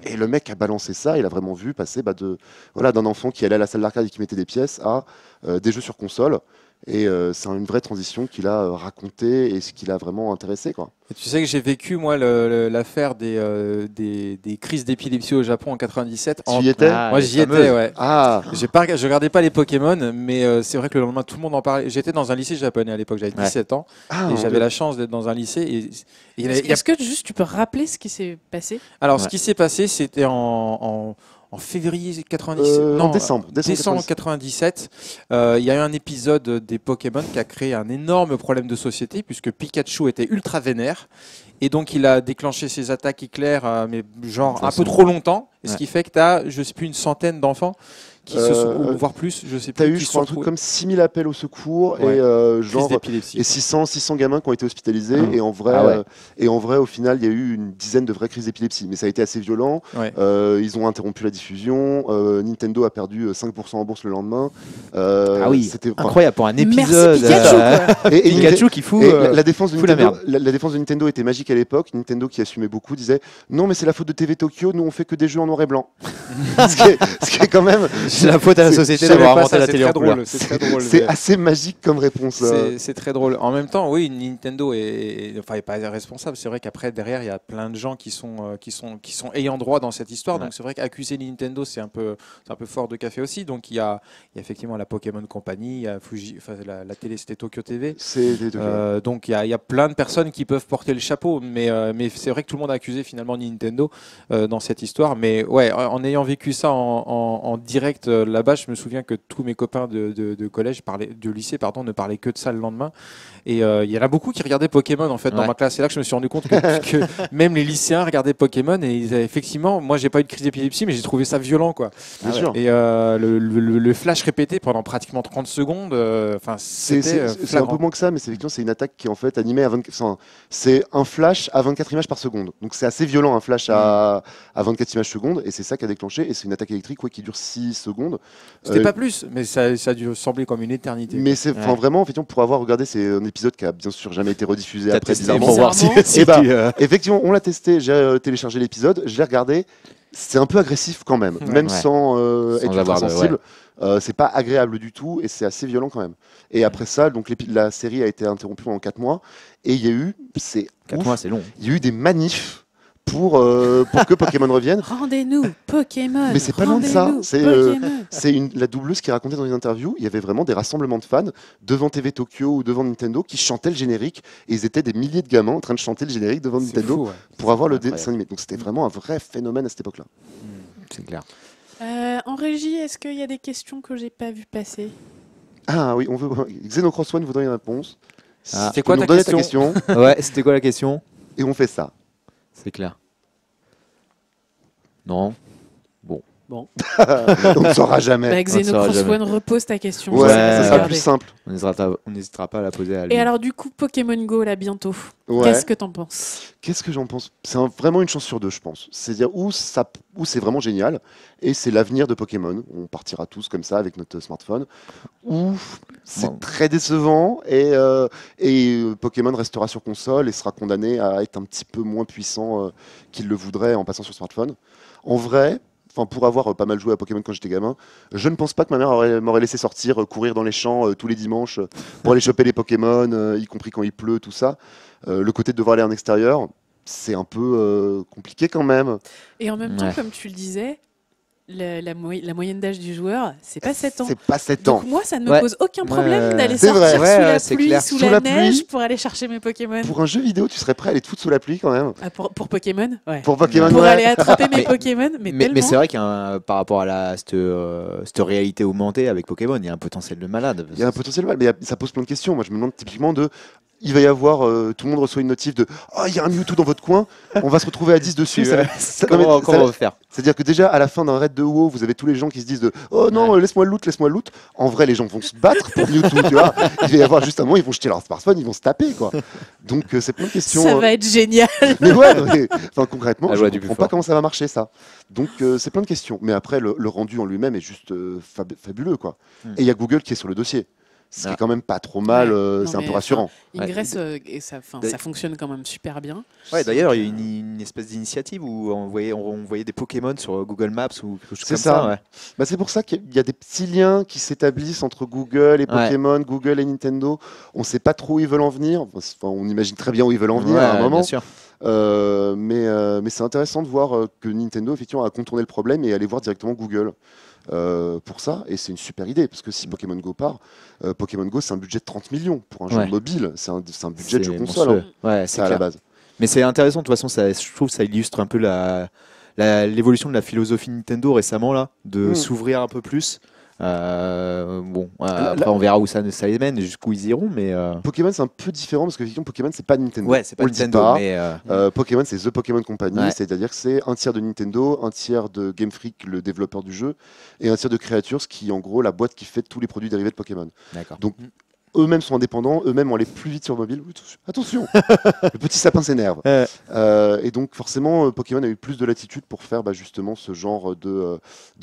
Et le mec a balancé ça. Il a vraiment vu passer d'un enfant qui allait à la salle d'arcade et qui mettait des pièces à des jeux sur console. Et c'est une vraie transition qu'il a racontée et ce qu'il a vraiment intéressé, quoi. Et tu sais que j'ai vécu moi l'affaire des crises d'épilepsie au Japon en 97. Tu y étais ? Moi j'y étais, ouais. Je regardais pas les Pokémon, mais c'est vrai que le lendemain tout le monde en parlait. J'étais dans un lycée japonais à l'époque, j'avais 17 ans et j'avais la chance d'être dans un lycée. Est-ce que juste tu peux rappeler ce qui s'est passé ? Alors ce qui s'est passé, c'était en février 97, en décembre 97, il y a eu un épisode des Pokémon qui a créé un énorme problème de société puisque Pikachu était ultra vénère et donc il a déclenché ses attaques éclairs, mais genre un peu trop longtemps, ce qui fait que tu as, je sais plus, une centaine d'enfants qui se sont, voire plus, je sais plus. T'as eu, je crois, un truc comme 6000 appels au secours et 600 gamins qui ont été hospitalisés. Et en vrai, au final, il y a eu une dizaine de vraies crises d'épilepsie. Mais ça a été assez violent. Ils ont interrompu la diffusion. Nintendo a perdu 5% en bourse le lendemain. C'était incroyable pour un épisode. Merci Pikachu. Pikachu qui fout la défense de fout Nintendo. La défense de Nintendo était magique à l'époque. Nintendo qui assumait beaucoup disait non, mais c'est la faute de TV Tokyo. Nous, on fait que des jeux en noir et blanc. ce qui est quand même. C'est la faute à la société d'avoir inventé la télé en couleur. C'est assez magique comme réponse. C'est très drôle. En même temps, oui, Nintendo est pas responsable. C'est vrai qu'après, derrière, il y a plein de gens qui sont ayant droit dans cette histoire. Donc c'est vrai qu'accuser Nintendo, c'est un peu fort de café aussi. Donc il y a effectivement la Pokémon Company, il y a la télé, c'était Tokyo TV. Donc il y a plein de personnes qui peuvent porter le chapeau. Mais c'est vrai que tout le monde a accusé finalement Nintendo dans cette histoire. Mais ouais, en ayant vécu ça en direct là-bas, je me souviens que tous mes copains de collège, de lycée, ne parlaient que de ça le lendemain. Et il y en a beaucoup qui regardaient Pokémon en fait dans ma classe. C'est là que je me suis rendu compte que même les lycéens regardaient Pokémon et effectivement, moi j'ai pas eu de crise d'épilepsie, mais j'ai trouvé ça violent, quoi. Bien sûr. Et le flash répété pendant pratiquement 30 secondes, c'est un peu moins que ça, mais c'est une attaque qui est en fait animée à 24. C'est un flash à 24 images par seconde. Donc c'est assez violent, un flash à 24 images seconde, et c'est ça qui a déclenché. Et c'est une attaque électrique qui dure 6 secondes. C'était pas plus, mais ça a dû sembler comme une éternité. Mais c'est vraiment, effectivement, pour avoir regardé, c'est un épisode qui a bien sûr jamais été rediffusé après, bizarrement. Pour voir si effectivement, on l'a testé, j'ai téléchargé l'épisode, je l'ai regardé. C'est un peu agressif quand même, même Ouais. sans, Sans être ultra avoir de- sensible. C'est pas agréable du tout et c'est assez violent quand même. Et après ça, donc la série a été interrompue pendant 4 mois et il y a eu, c'est 4 ouf, mois, c'est long. il y a eu des manifs pour que Pokémon revienne. Rendez-nous Pokémon. Mais c'est pas loin de ça. rendez-nous C'est, Pokémon. C'est la doubleuse qui racontait dans une interview, il y avait vraiment des rassemblements de fans devant TV Tokyo ou devant Nintendo qui chantaient le générique et ils étaient des milliers de gamins en train de chanter le générique devant C'est Nintendo fou, ouais. pour avoir le incroyable. dessin animé. Donc c'était vraiment un vrai phénomène à cette époque-là. C'est clair. En régie, est-ce qu'il y a des questions que j'ai pas vu passer? Ah oui, on veut Xenocross One voudrait une réponse. Ah. C'est quoi Tu peux ta nous donner question Ouais, c'était quoi la question? et on fait ça. C'est clair. Non. On ne saura jamais. Bah, saura Xenocross jamais. One, repose ta question. Ouais, je sais Ouais, pas ça si sera regarder. plus simple. On n'hésitera pas à la poser à lui. Et alors du coup, Pokémon Go là bientôt. Ouais. Qu'est-ce que t'en penses? Qu'est-ce que j'en pense? C'est vraiment une chance sur deux, je pense. C'est-à-dire où c'est vraiment génial et c'est l'avenir de Pokémon. On partira tous comme ça avec notre smartphone. Ou c'est Bon. très décevant et Pokémon restera sur console et sera condamné à être un petit peu moins puissant qu'il le voudrait en passant sur smartphone. En vrai, pour avoir pas mal joué à Pokémon quand j'étais gamin, je ne pense pas que ma mère m'aurait laissé sortir, courir dans les champs tous les dimanches pour aller choper les Pokémon, y compris quand il pleut, tout ça. Le côté de devoir aller en extérieur, c'est un peu compliqué quand même. Et en même temps, Ouais. comme tu le disais, la moyenne d'âge du joueur, c'est pas 7 ans. C'est pas 7 ans. Donc moi, ça ne me Ouais. pose aucun problème Ouais. d'aller C'est sortir vrai. sous Ouais, la c'est pluie, clair. sous Sous la la neige pluie. pour aller chercher mes Pokémon. Pour un jeu vidéo, tu serais prêt à aller te foutre sous la pluie quand même. Ah, pour Pokémon, ouais. Pour Pokémon, Pour ouais. aller attraper mes Mais- Pokémon, mais Mais tellement. c'est vrai par rapport à cette réalité augmentée avec Pokémon, il y a un potentiel de malade. Il y a un potentiel mal, mais ça pose plein de questions. Moi, je me demande typiquement il va y avoir, tout le monde reçoit une notif de oh, il y a un Mewtwo dans votre coin, on va se retrouver à 10 dessus. Non, mais Comment on va faire? c'est-à-dire que déjà, à la fin d'un raid de WoW, vous avez tous les gens qui se disent oh non, laisse-moi le loot, laisse-moi le loot. En vrai, les gens vont se battre pour Mewtwo, tu vois. Il va y avoir juste un moment, ils vont jeter leur smartphone, ils vont se taper, quoi. Donc, c'est plein de questions. Ça va être génial. Mais ouais, enfin, concrètement, La je loi ne du plus comprends pas fort. comment ça va marcher, ça. Donc, c'est plein de questions. Mais après, le rendu en lui-même est juste fabuleux, quoi. Et il y a Google qui est sur le dossier. Ce qui est Ah. quand même pas trop mal, Ouais. c'est Non, un peu mais, rassurant. Ingress, et ça fonctionne quand même super bien. Ouais, d'ailleurs, il y a une espèce d'initiative où on voyait des Pokémon sur Google Maps ou quelque chose C'est comme ça. ouais. Bah, c'est pour ça qu'il y a des petits liens qui s'établissent entre Google et Pokémon, Google et Nintendo. On ne sait pas trop où ils veulent en venir. Enfin, on imagine très bien où ils veulent en venir Ouais, à un moment. bien sûr. Mais c'est intéressant de voir que Nintendo effectivement a contourné le problème et aller voir directement Google pour ça. Et c'est une super idée parce que si Pokémon Go part, Pokémon Go c'est un budget de 30 millions pour un jeu Ouais. mobile. C'est un budget de jeu C'est console. monstrueux. Ouais, c'est C'est à la clair. base. Mais c'est intéressant, de toute façon, je trouve que ça illustre un peu l'évolution de la philosophie Nintendo récemment, là, de Mm. s'ouvrir un peu plus. Bon, Là- après on verra où ça les mène et jusqu'où ils iront, mais Pokémon c'est un peu différent parce que effectivement Pokémon c'est pas Nintendo. ouais, c'est pas On le dit Nintendo, pas. mais Pokémon, c'est The Pokémon Company, Ouais. c'est-à-dire que c'est un tiers de Nintendo, un tiers de Game Freak, le développeur du jeu, et un tiers de Creatures, qui est en gros la boîte qui fait tous les produits dérivés de Pokémon. d'accord. Donc, eux-mêmes sont indépendants, eux-mêmes ont allé plus vite sur mobile. Oui, attention, le petit sapin s'énerve. Et donc, forcément, Pokémon a eu plus de latitude pour faire justement ce genre de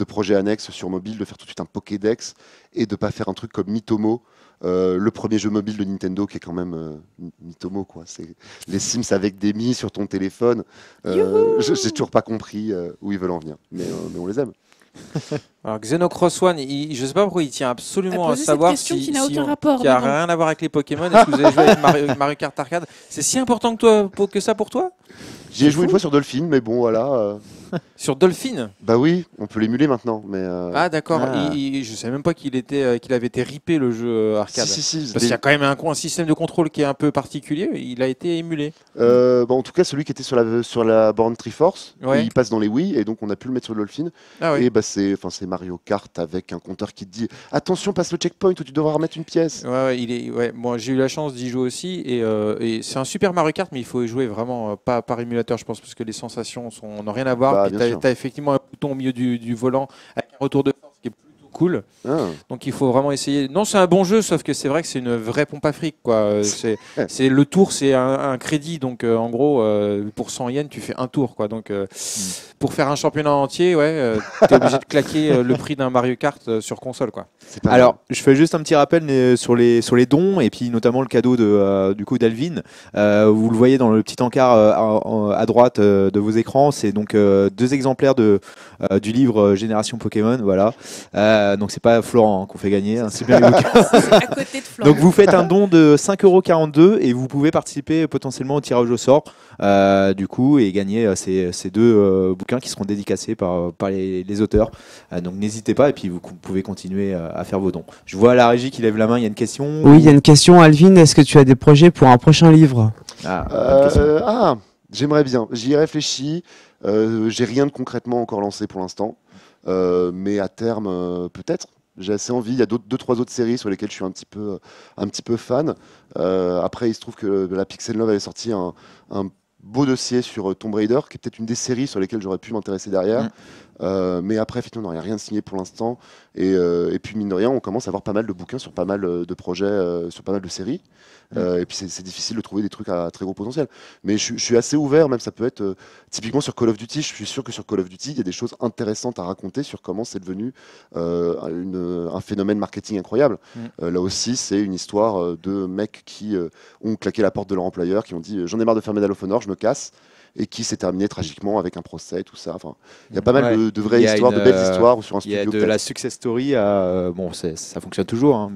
projet annexe sur mobile, de faire tout de suite un Pokédex et de pas faire un truc comme Mitomo. Le premier jeu mobile de Nintendo qui est quand même Mitomo, quoi. C'est les Sims avec des Mi sur ton téléphone. J'ai toujours pas compris où ils veulent en venir, mais on les aime. Alors Xenocross One, je ne sais pas pourquoi il tient absolument à poser cette savoir question qui n'a aucun on- rapport, qui a mais bon. rien à voir avec les Pokémon. Est-ce que vous avez joué avec Mario Kart Arcade? C'est si important que ça pour toi? J'y ai joué une fois sur Dolphin, mais bon, voilà. Sur Dolphin? Bah oui, on peut l'émuler maintenant, mais. Ah d'accord. Ah. Je ne savais même pas qu'il avait été ripé le jeu arcade. si. Parce qu'il y a quand même un système de contrôle qui est un peu particulier. Il a été émulé. En tout cas, celui qui était sur la borne Triforce, Ouais. il passe dans les Wii, et donc on a pu le mettre sur le Dolphin. Ah oui. Et c'est Mario Kart avec un compteur qui te dit attention, passe le checkpoint où tu devras remettre une pièce. Moi j'ai eu la chance d'y jouer aussi et c'est un super Mario Kart, mais il faut y jouer vraiment pas par émulateur, je pense, parce que les sensations n'ont rien à voir. Bah, Puis bien sûr. t'as effectivement un bouton au milieu du volant avec un retour de force qui est plutôt cool. Donc il faut vraiment essayer. Non, c'est un bon jeu, sauf que c'est vrai que c'est une vraie pompe à fric, quoi. C'est le tour, c'est un crédit, donc en gros pour 100 yens tu fais un tour, quoi. Donc pour faire un championnat entier, ouais, t'es obligé de claquer le prix d'un Mario Kart sur console, quoi. Alors, je fais juste un petit rappel sur les dons et puis notamment le cadeau du coup d'Alvin. Vous le voyez dans le petit encart à droite de vos écrans, c'est donc 2 exemplaires du livre Génération Pokémon, voilà. Donc c'est pas Florent qu'on fait gagner, hein, c'est bien les bouquins. C'est à côté de Florent. Donc vous faites un don de 5,42 € et vous pouvez participer potentiellement au tirage au sort du coup et gagner ces 2 bouquins qui seront dédicacés par les auteurs. Donc n'hésitez pas et puis vous pouvez continuer à faire vos dons. Je vois la régie qui lève la main, il y a une question. Oui, il y a une question, Alvin, est-ce que tu as des projets pour un prochain livre? J'aimerais bien, j'y ai réfléchi, j'ai rien de concrètement encore lancé pour l'instant, mais à terme peut-être. J'ai assez envie. Il y a 2-3 autres séries sur lesquelles je suis un petit peu fan. Après, il se trouve que la Pixel Love avait sorti un beau dossier sur Tomb Raider, qui est peut-être une des séries sur lesquelles j'aurais pu m'intéresser derrière. Mais après, effectivement, il n'y a rien de signé pour l'instant. Et puis, mine de rien, on commence à avoir pas mal de bouquins sur pas mal de projets, sur pas mal de séries. Et puis, c'est difficile de trouver des trucs à très gros potentiel. Mais je suis assez ouvert, même ça peut être typiquement sur Call of Duty. Je suis sûr que sur Call of Duty, il y a des choses intéressantes à raconter sur comment c'est devenu un phénomène marketing incroyable. Là aussi, c'est une histoire de mecs qui ont claqué la porte de leur employeur, qui ont dit j'en ai marre de faire Medal of Honor, je me casse. Et qui s'est terminé tragiquement avec un procès, tout ça. Enfin, il y a pas mal de vraies histoires, de belles histoires sur un studio. Il y a de la success story bon, ça fonctionne toujours, hein,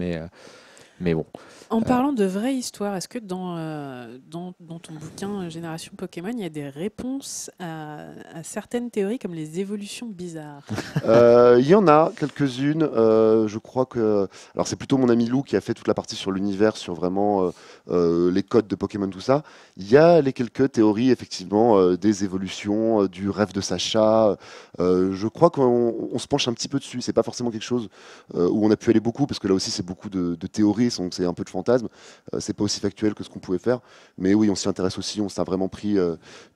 mais bon. En parlant de vraies histoires, est-ce que dans ton bouquin Génération Pokémon, il y a des réponses à certaines théories comme les évolutions bizarres? Il y en a quelques-unes. Je crois que... Alors c'est plutôt mon ami Lou qui a fait toute la partie sur l'univers, sur vraiment les codes de Pokémon, tout ça. Il y a les quelques théories, effectivement, des évolutions, du rêve de Sacha. Je crois qu'on se penche un petit peu dessus. C'est pas forcément quelque chose où on a pu aller beaucoup, parce que là aussi c'est beaucoup de théories, donc c'est un peu de fantasme. C'est pas aussi factuel que ce qu'on pouvait faire. Mais oui, on s'y intéresse aussi. On s'est vraiment pris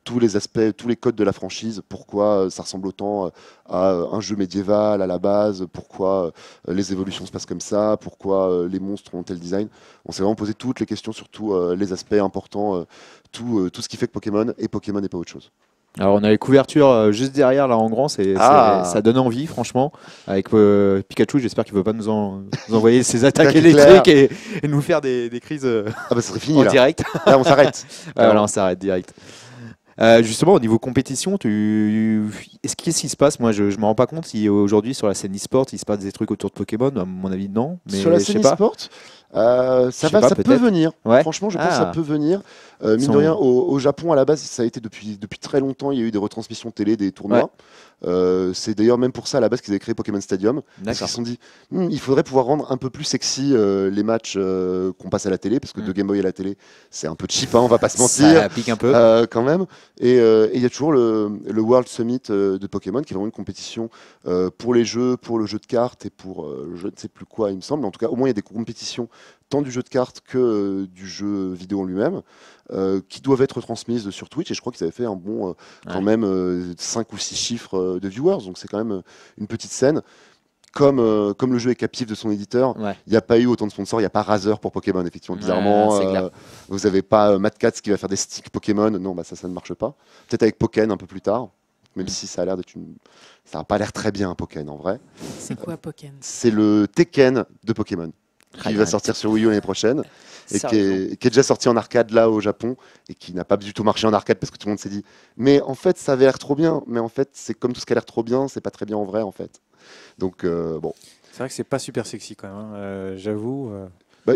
tous les aspects, tous les codes de la franchise. Pourquoi ça ressemble autant à un jeu médiéval à la base? Pourquoi les évolutions se passent comme ça? Pourquoi les monstres ont tel design? On s'est vraiment posé toutes les questions, surtout les aspects importants, tout ce qui fait que Pokémon et pas autre chose. Alors on a les couvertures juste derrière là en grand, ça donne envie franchement. Avec Pikachu, j'espère qu'il ne veut pas nous envoyer ses attaques électriques et nous faire des crises ça serait fini, en là. direct. Là on s'arrête. Là on s'arrête direct. Justement au niveau compétition, qu'est-ce qui se passe? Moi je ne me rends pas compte si aujourd'hui sur la scène e-sport il se passe des trucs autour de Pokémon. À mon avis non. Mais sur la scène e-sport ça peut venir. Ouais. Franchement, je pense que ça peut venir. Mine de rien, au Japon, à la base, ça a été depuis très longtemps. Il y a eu des retransmissions télé des tournois. C'est d'ailleurs même pour ça, à la base, qu'ils avaient créé Pokémon Stadium. Parce qu'ils se sont dit, il faudrait pouvoir rendre un peu plus sexy les matchs qu'on passe à la télé. Parce que de Game Boy à la télé, c'est un peu cheap, hein, on va pas se mentir. Ça pique un peu. Quand même. Et il y a toujours le World Summit de Pokémon, qui est vraiment une compétition pour les jeux, pour le jeu de cartes et pour je ne sais plus quoi, il me semble. En tout cas, au moins, il y a des compétitions tant du jeu de cartes que du jeu vidéo en lui-même, qui doivent être transmises sur Twitch, et je crois qu'ils avaient fait un bon, quand même, 5 ou 6 chiffres de viewers, donc c'est quand même une petite scène. Comme le jeu est captif de son éditeur, il n'y a pas eu autant de sponsors, il n'y a pas Razer pour Pokémon, effectivement, bizarrement. Vous n'avez pas Mad Catz qui va faire des sticks Pokémon, non, ça ne marche pas. Peut-être avec Pokken un peu plus tard, même si ça a l'air d'être ça n'a pas l'air très bien, Pokken, en vrai. C'est quoi Pokken? C'est le Tekken de Pokémon, qui va sortir sur Wii U l'année prochaine, et qui est déjà sorti en arcade là au Japon, et qui n'a pas du tout marché en arcade parce que tout le monde s'est dit mais en fait ça avait l'air trop bien, mais en fait c'est comme tout ce qui a l'air trop bien, c'est pas très bien en vrai en fait. Donc bon. C'est vrai que c'est pas super sexy quand même, hein. J'avoue.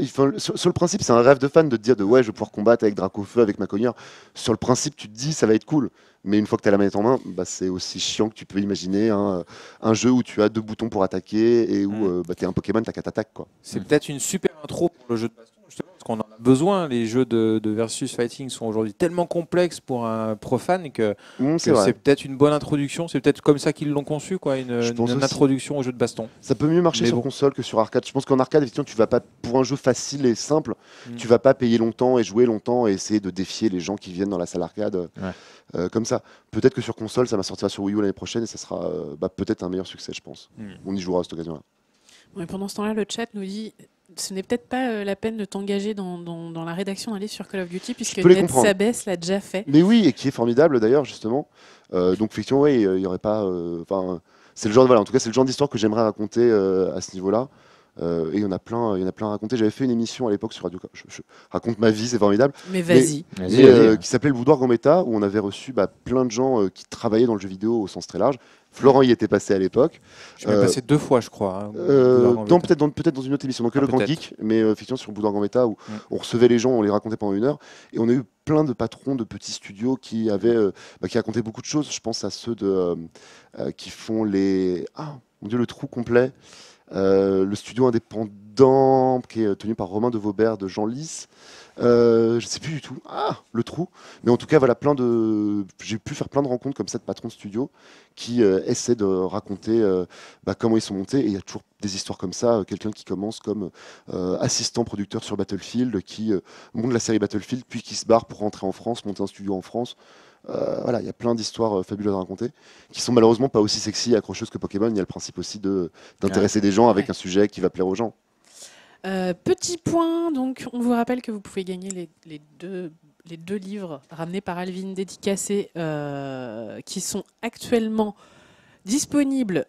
Sur le principe, c'est un rêve de fan de te dire ouais, je vais pouvoir combattre avec Dracofeu, avec ma cogneur. Sur le principe, tu te dis ça va être cool. Mais une fois que tu as la manette en main, c'est aussi chiant que tu peux imaginer un jeu où tu as 2 boutons pour attaquer et où tu es un Pokémon, tu as 4 attaques. C'est peut-être une super intro pour le jeu de baston, justement, parce qu'on en a besoin. Les jeux de versus fighting sont aujourd'hui tellement complexes pour un profane que c'est peut-être une bonne introduction. C'est peut-être comme ça qu'ils l'ont conçu, quoi, une introduction au jeu de baston. Ça peut mieux marcher sur console que sur arcade. Je pense qu'en arcade, effectivement, tu vas pas, pour un jeu facile et simple, tu vas pas payer longtemps et jouer longtemps et essayer de défier les gens qui viennent dans la salle arcade. Comme ça. Peut-être que sur console, ça va sortir sur Wii U l'année prochaine et ça sera peut-être un meilleur succès, je pense. On y jouera à cette occasion-là. Ouais, pendant ce temps-là, le chat nous dit ce n'est peut-être pas la peine de t'engager dans la rédaction d'un livre sur Call of Duty, puisque peux les Ned comprendre. Sabes l'a déjà fait. Mais oui, et qui est formidable d'ailleurs, justement. Donc, effectivement, oui, il y aurait pas. Enfin, c'est le genre, voilà, en tout cas, c'est le genre d'histoire que j'aimerais raconter à ce niveau-là. Et il y en a plein à raconter. J'avais fait une émission à l'époque sur Radio. Je raconte ma vie, c'est formidable. Mais vas-y. Vas-y, vas-y. Qui s'appelait Le Boudoir Gambetta, où on avait reçu plein de gens qui travaillaient dans le jeu vidéo au sens très large. Florent y était passé à l'époque. Je suis passé 2 fois, je crois. Hein, Non, peut-être dans une autre émission, donc le Grand Geek, mais effectivement sur le Boudoir Gambetta, où on recevait les gens, on les racontait pendant 1 heure, et on a eu plein de patrons de petits studios qui racontaient beaucoup de choses. Je pense à ceux qui font les... Ah, mon Dieu, le trou complet. Le studio indépendant qui est tenu par Romain de Vaubert, de Jean Lys. Je ne sais plus du tout. Ah, le trou. Mais en tout cas, voilà, j'ai pu faire plein de rencontres comme ça de patrons de studio qui essaient de raconter comment ils sont montés. Et il y a toujours des histoires comme ça. Quelqu'un qui commence comme assistant producteur sur Battlefield, qui monte la série Battlefield, puis qui se barre pour rentrer en France, monter un studio en France. Voilà, il y a plein d'histoires fabuleuses à raconter, qui sont malheureusement pas aussi sexy et accrocheuses que Pokémon. Il y a le principe aussi d'intéresser des gens avec un sujet qui va plaire aux gens. Petit point, donc on vous rappelle que vous pouvez gagner les deux livres ramenés par Alvin, dédicacés, qui sont actuellement disponibles,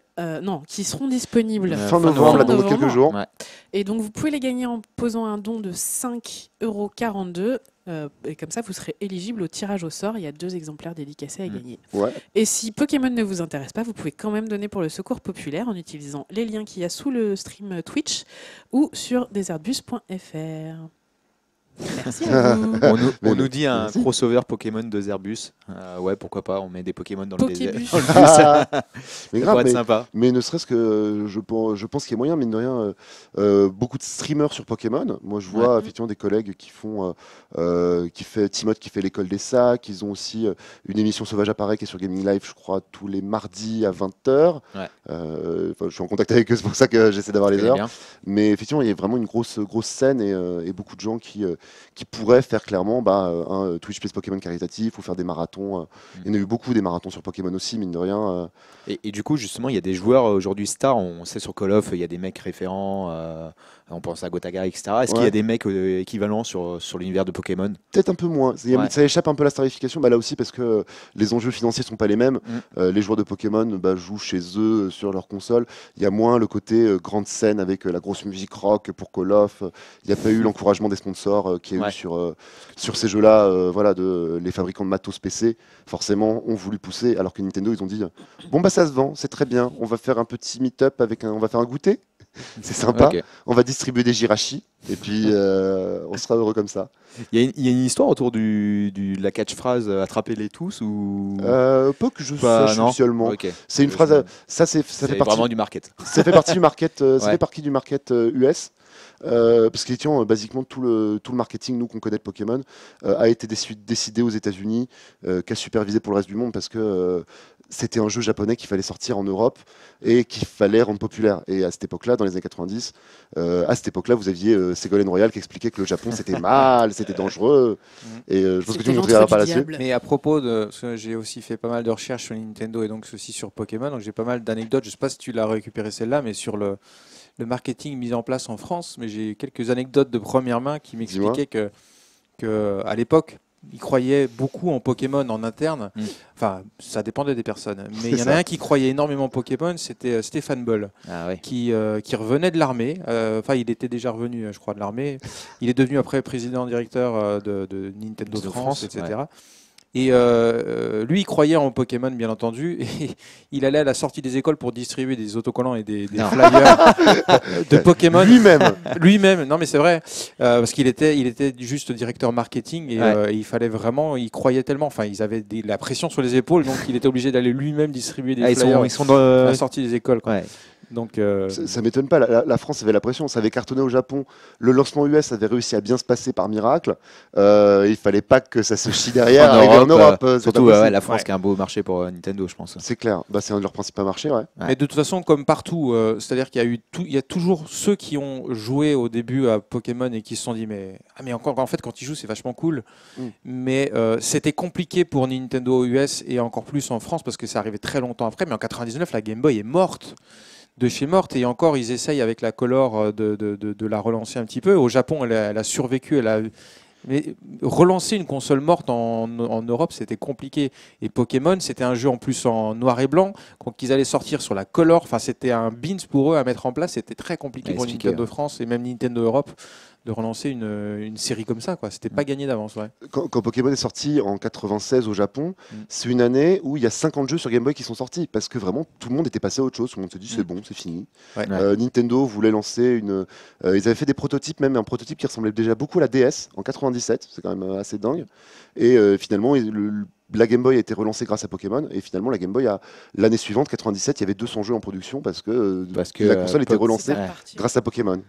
qui seront disponibles fin novembre, là, dans quelques jours. Ouais. Et donc vous pouvez les gagner en posant un don de 5,42 €. Et comme ça, vous serez éligible au tirage au sort. Il y a 2 exemplaires dédicacés à gagner. Ouais. Et si Pokémon ne vous intéresse pas, vous pouvez quand même donner pour le Secours Populaire en utilisant les liens qu'il y a sous le stream Twitch ou sur desertbus.fr. Merci à vous. On nous dit un Merci. crossover Pokémon de Zerbus. Ouais, pourquoi pas, on met des Pokémon dans le désert. Pokébus. Mais Ça grave, pourrait être mais, sympa. mais ne serait-ce que je pense qu'il y a moyen, mine de rien, beaucoup de streamers sur Pokémon. Moi, je vois effectivement des collègues qui font, Timoth qui fait l'école des sacs. Ils ont aussi une émission Sauvage Apparaît qui est sur Gaming Live, je crois, tous les mardis à 20h. Ouais. Je suis en contact avec eux, c'est pour ça que j'essaie d'avoir les Très heures. bien. Mais effectivement, il y a vraiment une grosse scène et beaucoup de gens qui pourraient faire clairement un Twitch Plays Pokémon caritatif ou faire des marathons. Il y en a eu beaucoup des marathons sur Pokémon aussi, mine de rien. Et du coup, justement, il y a des joueurs aujourd'hui stars. On sait sur Call of, il y a des mecs référents. On pense à Gotaga, etc. Est-ce qu'il y a des mecs équivalents sur l'univers de Pokémon? Peut-être un peu moins. Ça échappe un peu à la starification. Là aussi, parce que les enjeux financiers sont pas les mêmes. Les joueurs de Pokémon jouent chez eux sur leur console. Il y a moins le côté grande scène avec la grosse musique rock pour Call of. Il n'y a pas eu l'encouragement des sponsors qu'il y a eu sur ces jeux-là. Les fabricants de matos PC, forcément, ont voulu pousser. Alors que Nintendo, ils ont dit bon, ça se vend, c'est très bien. On va faire un petit meet-up on va faire un goûter. C'est sympa. Okay. On va distribuer des Jirachi et puis on sera heureux comme ça. Il y a une histoire autour de la catchphrase attraper les tous ou Pas que je sache officiellement. Okay. C'est une phrase. Ça fait partie vraiment du market. Ça fait partie du market. Ça fait partie du market US. Parce que basiquement tout le marketing nous qu'on connaît de Pokémon a été décidé aux États-Unis, qu'a supervisé pour le reste du monde parce que c'était un jeu japonais qu'il fallait sortir en Europe et qu'il fallait rendre populaire. Et à cette époque-là, dans les années 90, vous aviez Ségolène Royal qui expliquait que le Japon c'était mal, c'était dangereux. Et je pense que tu ne voudrais pas là-dessus. Mais à propos parce que j'ai aussi fait pas mal de recherches sur Nintendo et donc aussi sur Pokémon, donc j'ai pas mal d'anecdotes. Je sais pas si tu l'as récupéré celle-là, mais sur le marketing mis en place en France, mais j'ai quelques anecdotes de première main qui m'expliquaient que à l'époque, ils croyaient beaucoup en Pokémon en interne. Enfin, ça dépendait des personnes. Mais il y en a un qui croyait énormément en Pokémon, c'était Stéphane Boll, qui revenait de l'armée. Enfin, il était déjà revenu, je crois, de l'armée. Il est devenu après président-directeur de Nintendo France, etc. Ouais. Et lui, il croyait en Pokémon, bien entendu, et il allait à la sortie des écoles pour distribuer des autocollants et des flyers de Pokémon. Lui-même, non mais c'est vrai, parce qu'il était juste directeur marketing et il fallait vraiment, il croyait tellement, enfin ils avaient la pression sur les épaules, donc il était obligé d'aller lui-même distribuer des flyers à la sortie des écoles. Quoi. Ouais. Donc, ça m'étonne pas, la France avait la pression, ça avait cartonné au Japon, le lancement US avait réussi à bien se passer par miracle, il fallait pas que ça se chie derrière en Europe. Surtout la France qui est un beau marché pour Nintendo, je pense. C'est clair, c'est un de leurs principaux marchés. Mais de toute façon, comme partout, c'est-à-dire qu'il y a toujours ceux qui ont joué au début à Pokémon et qui se sont dit mais encore, en fait quand ils jouent c'est vachement cool, mais c'était compliqué pour Nintendo US et encore plus en France parce que ça arrivait très longtemps après, mais en 99 la Game Boy est morte. de chez Morte. Et encore, ils essayent avec la Color de la relancer un petit peu. Au Japon, elle a survécu. Mais relancer une console morte en Europe, c'était compliqué. Et Pokémon, c'était un jeu en plus en noir et blanc, donc ils allaient sortir sur la Color. Enfin, c'était un beans pour eux à mettre en place. C'était très compliqué pour Nintendo France et même Nintendo Europe de relancer une série comme ça, quoi. C'était pas gagné d'avance. Ouais. Quand Pokémon est sorti en 96 au Japon, c'est une année où il y a 50 jeux sur Game Boy qui sont sortis parce que vraiment tout le monde était passé à autre chose. Tout le monde se dit c'est bon, c'est fini. Ouais. Nintendo voulait lancer ils avaient fait des prototypes, même un prototype qui ressemblait déjà beaucoup à la DS en 97. C'est quand même assez dingue. Et finalement, la Game Boy a été relancée grâce à Pokémon. Et finalement, la Game Boy, l'année suivante, 97, il y avait 200 jeux en production parce que la console était relancée grâce à Pokémon.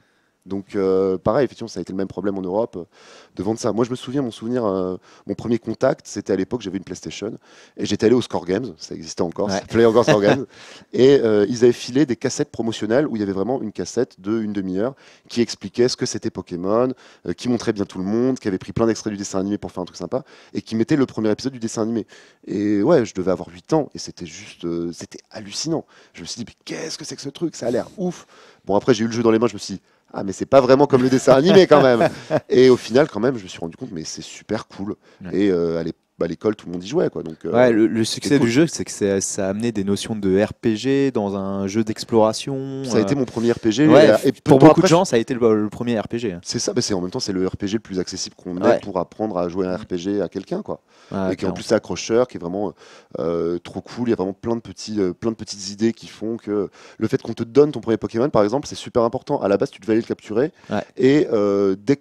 Donc pareil, effectivement, ça a été le même problème en Europe de vendre ça. Moi, je me souviens, mon premier contact, c'était à l'époque, j'avais une PlayStation et j'étais allé au Score Games, ça existait encore, ça s'appelait encore Score Games, et ils avaient filé des cassettes promotionnelles où il y avait vraiment une cassette d'une demi-heure qui expliquait ce que c'était Pokémon, qui montrait bien tout le monde, qui avait pris plein d'extraits du dessin animé pour faire un truc sympa et qui mettait le premier épisode du dessin animé. Et ouais, je devais avoir 8 ans et c'était juste, c'était hallucinant. Je me suis dit, mais qu'est-ce que c'est que ce truc? Ça a l'air ouf. Bon, après, j'ai eu le jeu dans les mains, je me suis dit, ah mais c'est pas vraiment comme le dessin animé quand même. Et au final quand même je me suis rendu compte mais c'est super cool. Et à l'école tout le monde y jouait quoi. Donc le succès du jeu c'est que ça a amené des notions de RPG dans un jeu d'exploration. Ça a été mon premier RPG. Et pour beaucoup de gens ça a été le premier RPG. C'est ça, en même temps c'est le RPG le plus accessible qu'on ait pour apprendre à jouer un RPG à quelqu'un quoi. Et qui en plus c'est accrocheur, qui est vraiment trop cool. Il y a vraiment plein de petites idées qui font que le fait qu'on te donne ton premier Pokémon par exemple c'est super important. À la base tu devais aller le capturer et dès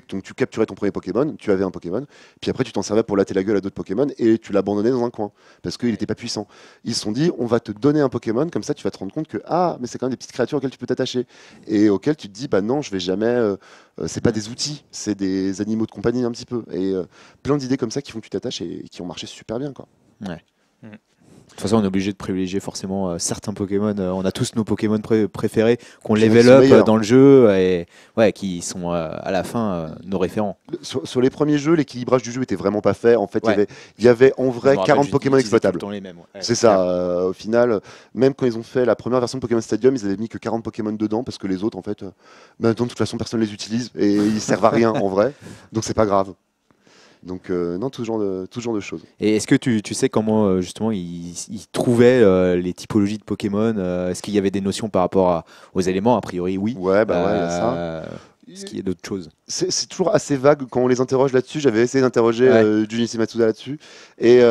que tu capturais ton premier Pokémon, tu avais un Pokémon, puis après tu t'en servais pour latter la gueule à d'autres Pokémon et tu l'abandonnais dans un coin parce qu'il n'était pas puissant. Ils se sont dit on va te donner un Pokémon, comme ça tu vas te rendre compte que mais c'est quand même des petites créatures auxquelles tu peux t'attacher et auxquelles tu te dis bah non je vais jamais, c'est pas des outils, c'est des animaux de compagnie un petit peu et plein d'idées comme ça qui font que tu t'attaches et qui ont marché super bien quoi. Ouais. De toute façon, on est obligé de privilégier forcément certains Pokémon. On a tous nos Pokémon préférés qu'on level up dans le jeu et qui sont à la fin nos référents. Sur les premiers jeux, l'équilibrage du jeu était vraiment pas fait. En fait, il y avait en vrai 40 Pokémon exploitables. C'est ça. Au final, même quand ils ont fait la première version de Pokémon Stadium, ils avaient mis que 40 Pokémon dedans parce que les autres, en fait, maintenant de toute façon, personne ne les utilise et ils servent à rien en vrai. Donc c'est pas grave. Donc non, tout ce genre de choses. Et est-ce que tu sais comment justement ils trouvaient les typologies de Pokémon Est-ce qu'il y avait des notions par rapport aux éléments? A priori, oui. Ouais, il y a ça. Est-ce qu'il y a d'autres choses? C'est toujours assez vague quand on les interroge là-dessus. J'avais essayé d'interroger Junichi Matsuda là-dessus. Et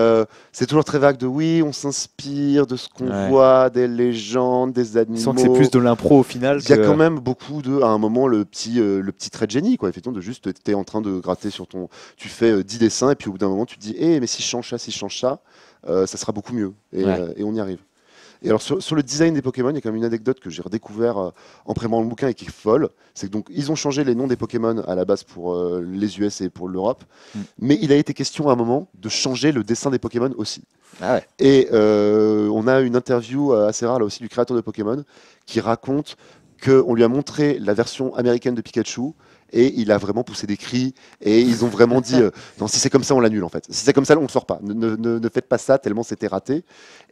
c'est toujours très vague de oui, on s'inspire de ce qu'on voit, des légendes, des animaux. Sans que c'est plus de l'impro au final. Il y a quand même beaucoup à un moment, le petit trait de génie, quoi. Effectivement, de juste, tu es en train de gratter sur ton. Tu fais 10 dessins et puis au bout d'un moment, tu te dis, mais si je change ça, ça sera beaucoup mieux. Et on y arrive. Et alors sur le design des Pokémon, il y a quand même une anecdote que j'ai redécouvert en préparant le bouquin et qui est folle. C'est que donc ils ont changé les noms des Pokémon à la base pour les US et pour l'Europe, mais il a été question à un moment de changer le dessin des Pokémon aussi. Et on a une interview assez rare là aussi du créateur de Pokémon qui raconte qu'on lui a montré la version américaine de Pikachu. Et il a vraiment poussé des cris. Et ils ont vraiment dit non, si c'est comme ça, on l'annule en fait. Si c'est comme ça, on ne le sort pas. Ne faites pas ça tellement c'était raté.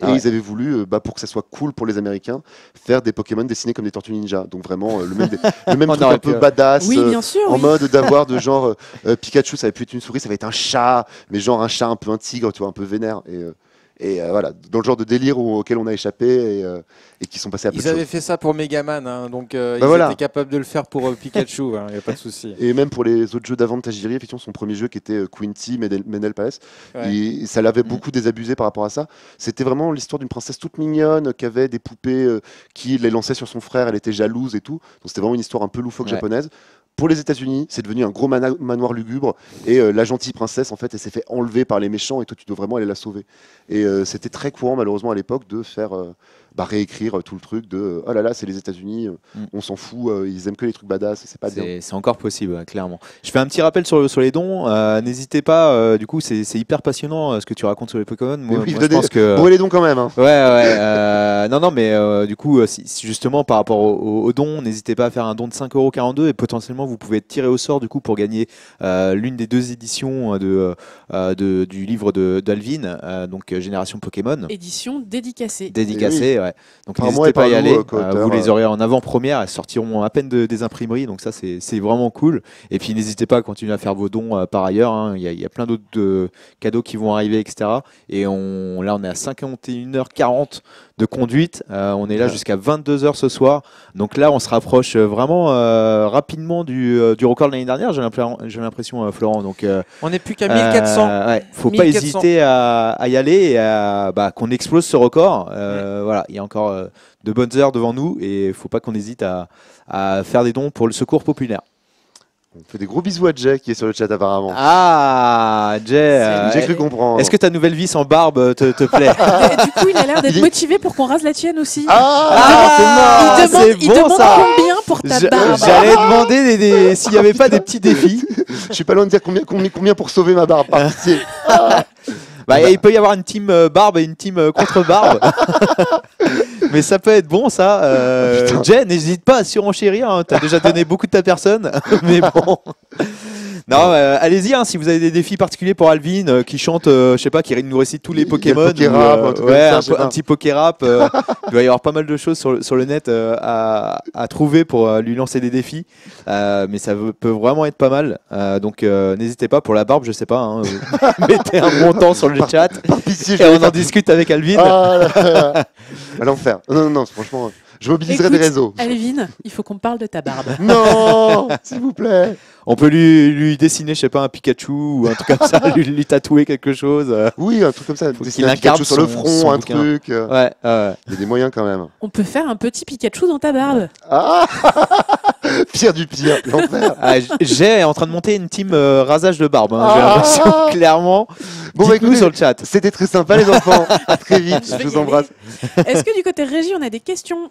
Et ils avaient voulu, pour que ça soit cool pour les Américains, faire des Pokémon dessinés comme des Tortues Ninja. Donc vraiment le même truc un peu badass. Oui, bien sûr, en mode d'avoir de genre Pikachu, ça va plus être une souris, ça va être un chat. Mais genre un chat un peu un tigre, tu vois, un peu vénère. Et voilà, dans le genre de délire auquel on a échappé et qui sont passés à peu de choses. Ils avaient fait ça pour Megaman, hein, donc ils étaient capables de le faire pour Pikachu, il n'y a pas de souci. Et même pour les autres jeux d'avant de Tajiri, effectivement, son premier jeu qui était Quinty, Menel Palace, ça l'avait beaucoup désabusé par rapport à ça. C'était vraiment l'histoire d'une princesse toute mignonne qui avait des poupées qui les lançaient sur son frère, elle était jalouse et tout. Donc c'était vraiment une histoire un peu loufoque japonaise. Pour les États-Unis, c'est devenu un gros manoir lugubre et la gentille princesse, en fait, elle s'est fait enlever par les méchants et toi, tu dois vraiment aller la sauver. Et c'était très courant, malheureusement, à l'époque, de faire réécrire tout le truc de oh là là, c'est les États-Unis, on s'en fout, ils aiment que les trucs badass, c'est pas bien. C'est encore possible, clairement. Je fais un petit rappel sur les dons. N'hésitez pas, du coup, c'est hyper passionnant ce que tu racontes sur les Pokémon. Moi, je pense que. Bon, les dons quand même. Hein. Non, mais du coup, si justement, par rapport aux dons, n'hésitez pas à faire un don de 5,42 € et potentiellement actuellement, vous pouvez être tiré au sort du coup pour gagner l'une des 2 éditions du livre d'Alvin, donc Génération Pokémon. Édition dédicacée. Dédicacé, ouais. Donc Par moi n'hésitez et pas à y par aller. nous, co-auteurs, Vous les aurez en avant-première. Elles sortiront à peine des imprimeries, donc ça c'est vraiment cool. Et puis n'hésitez pas à continuer à faire vos dons par ailleurs. Hein. Il y a plein d'autres cadeaux qui vont arriver, etc. Et là on est à 51h40 de conduite. On est là jusqu'à 22h ce soir. Donc là on se rapproche vraiment rapidement du record de l'année dernière. J'ai l'impression, Florent. Donc On n'est plus qu'à 1400. ouais, faut pas 1400. hésiter à y aller et qu'on explose ce record. Voilà, il y a encore de bonnes heures devant nous et il faut pas qu'on hésite à faire des dons pour le secours populaire. On fait des gros bisous à Jay qui est sur le chat apparemment. Ah, Jay, J'ai cru comprendre. est-ce que ta nouvelle vie sans barbe te plaît? Et du coup, il a l'air d'être Il est- motivé pour qu'on rase la tienne aussi. Ah, il demande, c'est il bon demande ça. combien pour ta barbe. J'allais demander s'il n'y avait pas des petits défis. Je suis pas loin de dire combien pour sauver ma barbe. Par pitié. Il peut y avoir une team barbe et une team contre barbe. Mais ça peut être bon ça. Jay, n'hésite pas à surenchérir. Hein. Tu as déjà donné beaucoup de ta personne. Mais bon. Non, allez-y si vous avez des défis particuliers pour Alvin qui chante, je sais pas, qui nous récite tous les Il y a le Pokémon. Pokérap, un truc comme ça, je sais pas. un petit Pokérap. Il doit y avoir pas mal de choses sur le net à trouver pour lui lancer des défis. Mais ça peut vraiment être pas mal. Donc n'hésitez pas. Pour la barbe, je sais pas. Hein, mettez un montant sur le chat. Par pitié, Et on en discute avec Alvin. À l'enfer. Non, franchement, je mobiliserai Écoute, des réseaux. Alvin, il faut qu'on parle de ta barbe. Non, s'il vous plaît. On peut lui dessiner, je sais pas, un Pikachu ou un truc comme ça, lui tatouer quelque chose. Oui, un truc comme ça. Faut Dessiner qu'il un Pikachu incarne sur le son front, un bouquin. truc. Ouais. Il y a des moyens quand même. On peut faire un petit Pikachu dans ta barbe. Ah Pire du pire, l'enfer. J'ai est en train de monter une team rasage de barbe. Hein, j'ai Ah. l'impression clairement. Bon, Dites-nous écoutez, sur le chat. C'était très sympa, les enfants. À très vite. Je vais Je y vous embrasse. Est-ce que du côté régie, on a des questions?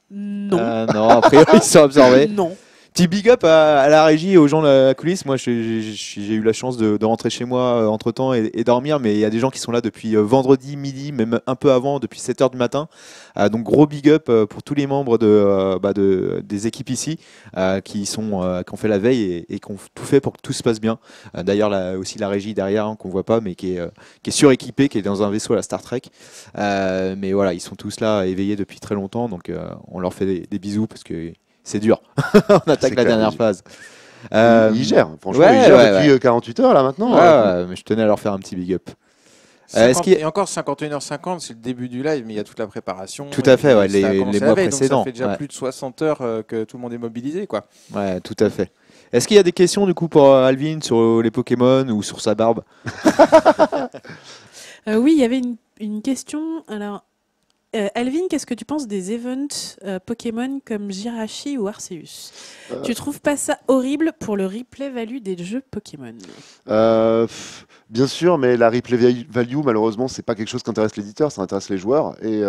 Non. Non, a priori, ils sont absorbés. Non. Petit big up à la régie et aux gens de la coulisse. Moi, j'ai eu la chance de rentrer chez moi entre temps et dormir, mais il y a des gens qui sont là depuis vendredi midi, même un peu avant, depuis 7h du matin. Donc, gros big up pour tous les membres des équipes ici qui ont fait la veille et qui ont tout fait pour que tout se passe bien. D'ailleurs, aussi la régie derrière, hein, qu'on voit pas, mais qui est suréquipée, qui est dans un vaisseau à la Star Trek. Mais voilà, ils sont tous là éveillés depuis très longtemps, donc on leur fait des bisous parce que c'est dur. On attaque la clair, dernière oui. phase. Il gère. Franchement, ouais, il gère ouais, depuis 48 heures là maintenant. Ouais, mais je tenais à leur faire un petit big up. Et encore 51h50, c'est le début du live, mais il y a toute la préparation. Tout à fait, Et ouais, ça a les commencé mois la veille, donc précédents, ça fait déjà ouais. plus de 60 heures que tout le monde est mobilisé, quoi. Ouais, tout à fait. Est-ce qu'il y a des questions du coup pour Alvin sur les Pokémon ou sur sa barbe? Oui, il y avait une question. Alors, Alvin, qu'est-ce que tu penses des events Pokémon comme Jirachi ou Arceus? Tu trouves pas ça horrible pour le replay value des jeux Pokémon? Bien sûr, mais la replay value, malheureusement, c'est pas quelque chose qui intéresse l'éditeur, ça intéresse les joueurs. Et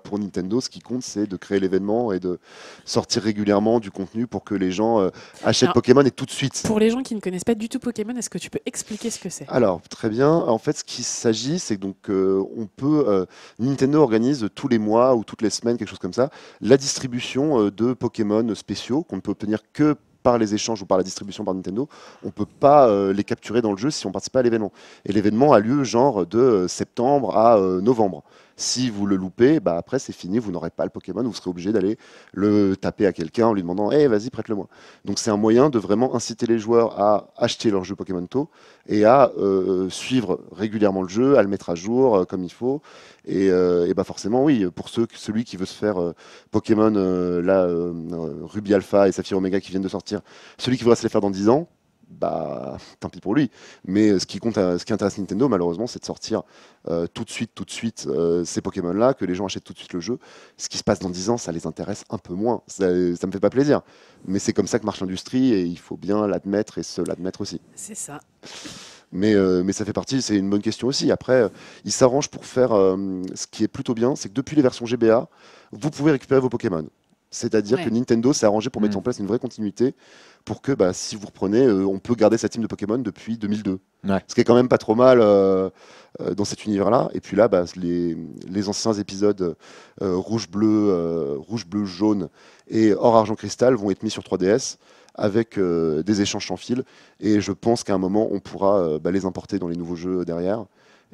pour Nintendo, ce qui compte, c'est de créer l'événement et de sortir régulièrement du contenu pour que les gens achètent Alors, Pokémon et tout de suite. Pour les gens qui ne connaissent pas du tout Pokémon, est-ce que tu peux expliquer ce que c'est? Alors, très bien. En fait, ce qu'il s'agit, c'est que donc, Nintendo organise tous les mois ou toutes les semaines, quelque chose comme ça, la distribution de Pokémon spéciaux qu'on ne peut obtenir que par les échanges ou par la distribution par Nintendo. On ne peut pas les capturer dans le jeu si on ne participe pas à l'événement. Et l'événement a lieu genre de septembre à novembre. Si vous le loupez, après c'est fini, vous n'aurez pas le Pokémon, vous serez obligé d'aller le taper à quelqu'un en lui demandant hey, vas-y, prête-le-moi. Donc c'est un moyen de vraiment inciter les joueurs à acheter leur jeu Pokémon Tau et à suivre régulièrement le jeu, à le mettre à jour comme il faut. Et forcément, oui, pour celui qui veut se faire Pokémon Ruby Alpha et Saphir Omega qui viennent de sortir, celui qui voudra se les faire dans 10 ans, tant pis pour lui. Mais ce qui intéresse Nintendo, malheureusement, c'est de sortir tout de suite ces Pokémon-là, que les gens achètent tout de suite le jeu. Ce qui se passe dans 10 ans, ça les intéresse un peu moins. Ça me fait pas plaisir. Mais c'est comme ça que marche l'industrie et il faut bien l'admettre et se l'admettre aussi. C'est ça. Mais ça fait partie, c'est une bonne question aussi. Après, ils s'arrangent pour faire ce qui est plutôt bien, c'est que depuis les versions GBA, vous pouvez récupérer vos Pokémon. C'est-à-dire Ouais. que Nintendo s'est arrangé pour mettre en place une vraie continuité pour que si vous reprenez, on peut garder sa team de Pokémon depuis 2002. Ouais. Ce qui est quand même pas trop mal dans cet univers-là. Et puis là, les anciens épisodes rouge, bleu, jaune et or, argent, cristal vont être mis sur 3DS avec des échanges sans fil. Et je pense qu'à un moment, on pourra les importer dans les nouveaux jeux derrière.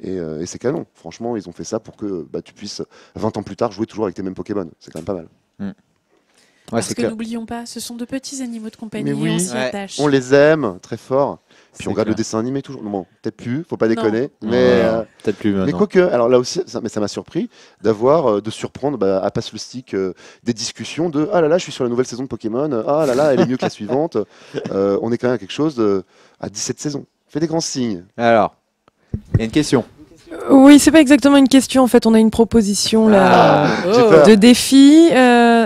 Et c'est canon. Franchement, ils ont fait ça pour que tu puisses, 20 ans plus tard, jouer toujours avec tes mêmes Pokémon. C'est quand même pas mal. Ouais, Parce que n'oublions pas, ce sont de petits animaux de compagnie, Mais oui. on s'y Ouais. attache. On les aime très fort. Puis C'est on regarde clair. le dessin animé toujours. Non, bon, peut-être plus, faut pas Non. déconner. Non, Mais, non, peut-être plus mais maintenant. quoique, alors là aussi, ça m'a surpris de surprendre à Passe le Stick des discussions de ah là là, je suis sur la nouvelle saison de Pokémon, ah là là, elle est mieux que la suivante. On est quand même à quelque chose à 17 saisons. Fais des grands signes. Alors, il y a une question. Oui, c'est pas exactement une question. En fait, on a une proposition là J'ai Oh. peur. de défi.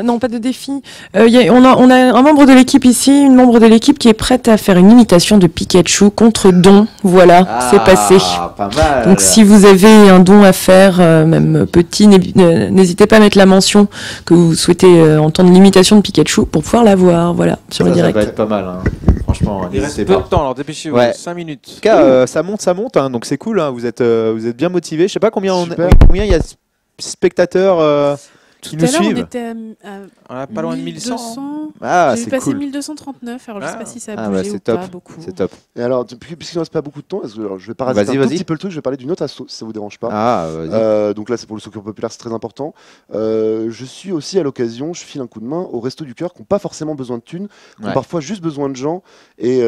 Non, pas de défi. On a un membre de l'équipe ici, une membre de l'équipe qui est prête à faire une imitation de Pikachu contre don. Voilà, c'est passé. Pas mal. Donc, si vous avez un don à faire, même petit, n'hésitez pas à mettre la mention que vous souhaitez entendre l'imitation de Pikachu pour pouvoir la voir. Voilà, sur le ça direct. va être pas mal. Hein. Franchement, Il reste n'hésitez peu pas. de temps, alors dépêchez-vous, Ouais. 5 minutes. En tout cas, ça monte, hein, donc c'est cool. Hein, vous êtes bien motivés. Je sais pas combien Super. combien il y a de spectateurs qui Tout nous à l'heure, on suivent. était à On a pas loin de 1100. Ah, J'ai vu c'est passer cool. 1239, alors je sais Ah. pas si ça a Ah, bougé bah, c'est ou top. pas beaucoup. C'est top. Et alors, puisqu'il ne reste pas beaucoup de temps, alors, je vais parasiter Vas-y, un tout vas-y. petit peu le truc. Je vais parler d'une autre asso, si ça vous dérange pas. Ah, vas-y. Donc là, c'est pour le secours populaire, c'est très important. Je suis aussi à l'occasion, je file un coup de main aux Restos du Cœur qui n'ont pas forcément besoin de thunes, qui ont Ouais. parfois juste besoin de gens. Et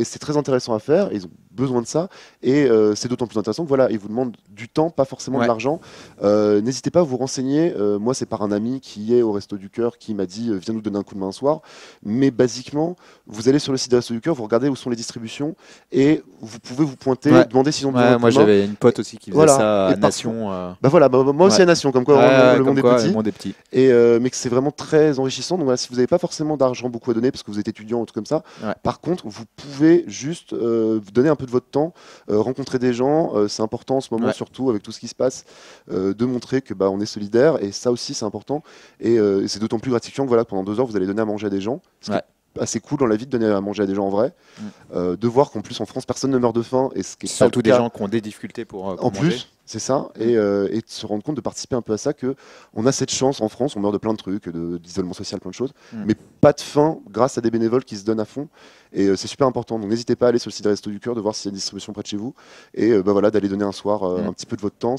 c'est très intéressant à faire. Ils ont besoin de ça. Et c'est d'autant plus intéressant que voilà, ils vous demandent du temps, pas forcément Ouais. de l'argent. N'hésitez pas à vous renseigner. Moi, c'est par un ami qui est au Resto du Cœur qui m'a dit viens nous donner un coup de main un soir. Mais basiquement, vous allez sur le site des Restos du Cœur, vous regardez où sont les distributions et vous pouvez vous pointer, Ouais. demander s'ils ont besoin Ouais, d'un coup moi de main. j'avais une pote aussi qui faisait Voilà. ça Et à Nation. Bah voilà, moi aussi Ouais. à Nation, comme quoi Ouais, le comme monde quoi, est petit. le monde est petit. Et mais que c'est vraiment très enrichissant. Donc voilà, si vous n'avez pas forcément d'argent beaucoup à donner parce que vous êtes étudiant ou tout comme ça, Ouais. par contre, vous pouvez juste vous donner un peu de votre temps, rencontrer des gens. C'est important en ce moment, Ouais. surtout avec tout ce qui se passe, de montrer que on est solidaire. Et ça aussi, c'est important. Et c'est d'autant plus gratifiant que voilà, pendant 2 heures, vous allez donner à manger à des gens. Ce qui Ouais. est assez cool dans la vie de donner à manger à des gens en vrai. De voir qu'en plus en France, personne ne meurt de faim. Et ce qui est pas Surtout le des cas gens qui ont des difficultés pour en manger. plus, c'est ça, et de se rendre compte de participer un peu à ça, que on a cette chance en France, on meurt de plein de trucs, d'isolement social, plein de choses, mais pas de faim grâce à des bénévoles qui se donnent à fond, et c'est super important. Donc n'hésitez pas à aller sur le site des Restos du Cœur, de voir s'il y a une distribution près de chez vous, et voilà, d'aller donner un soir un petit peu de votre temps.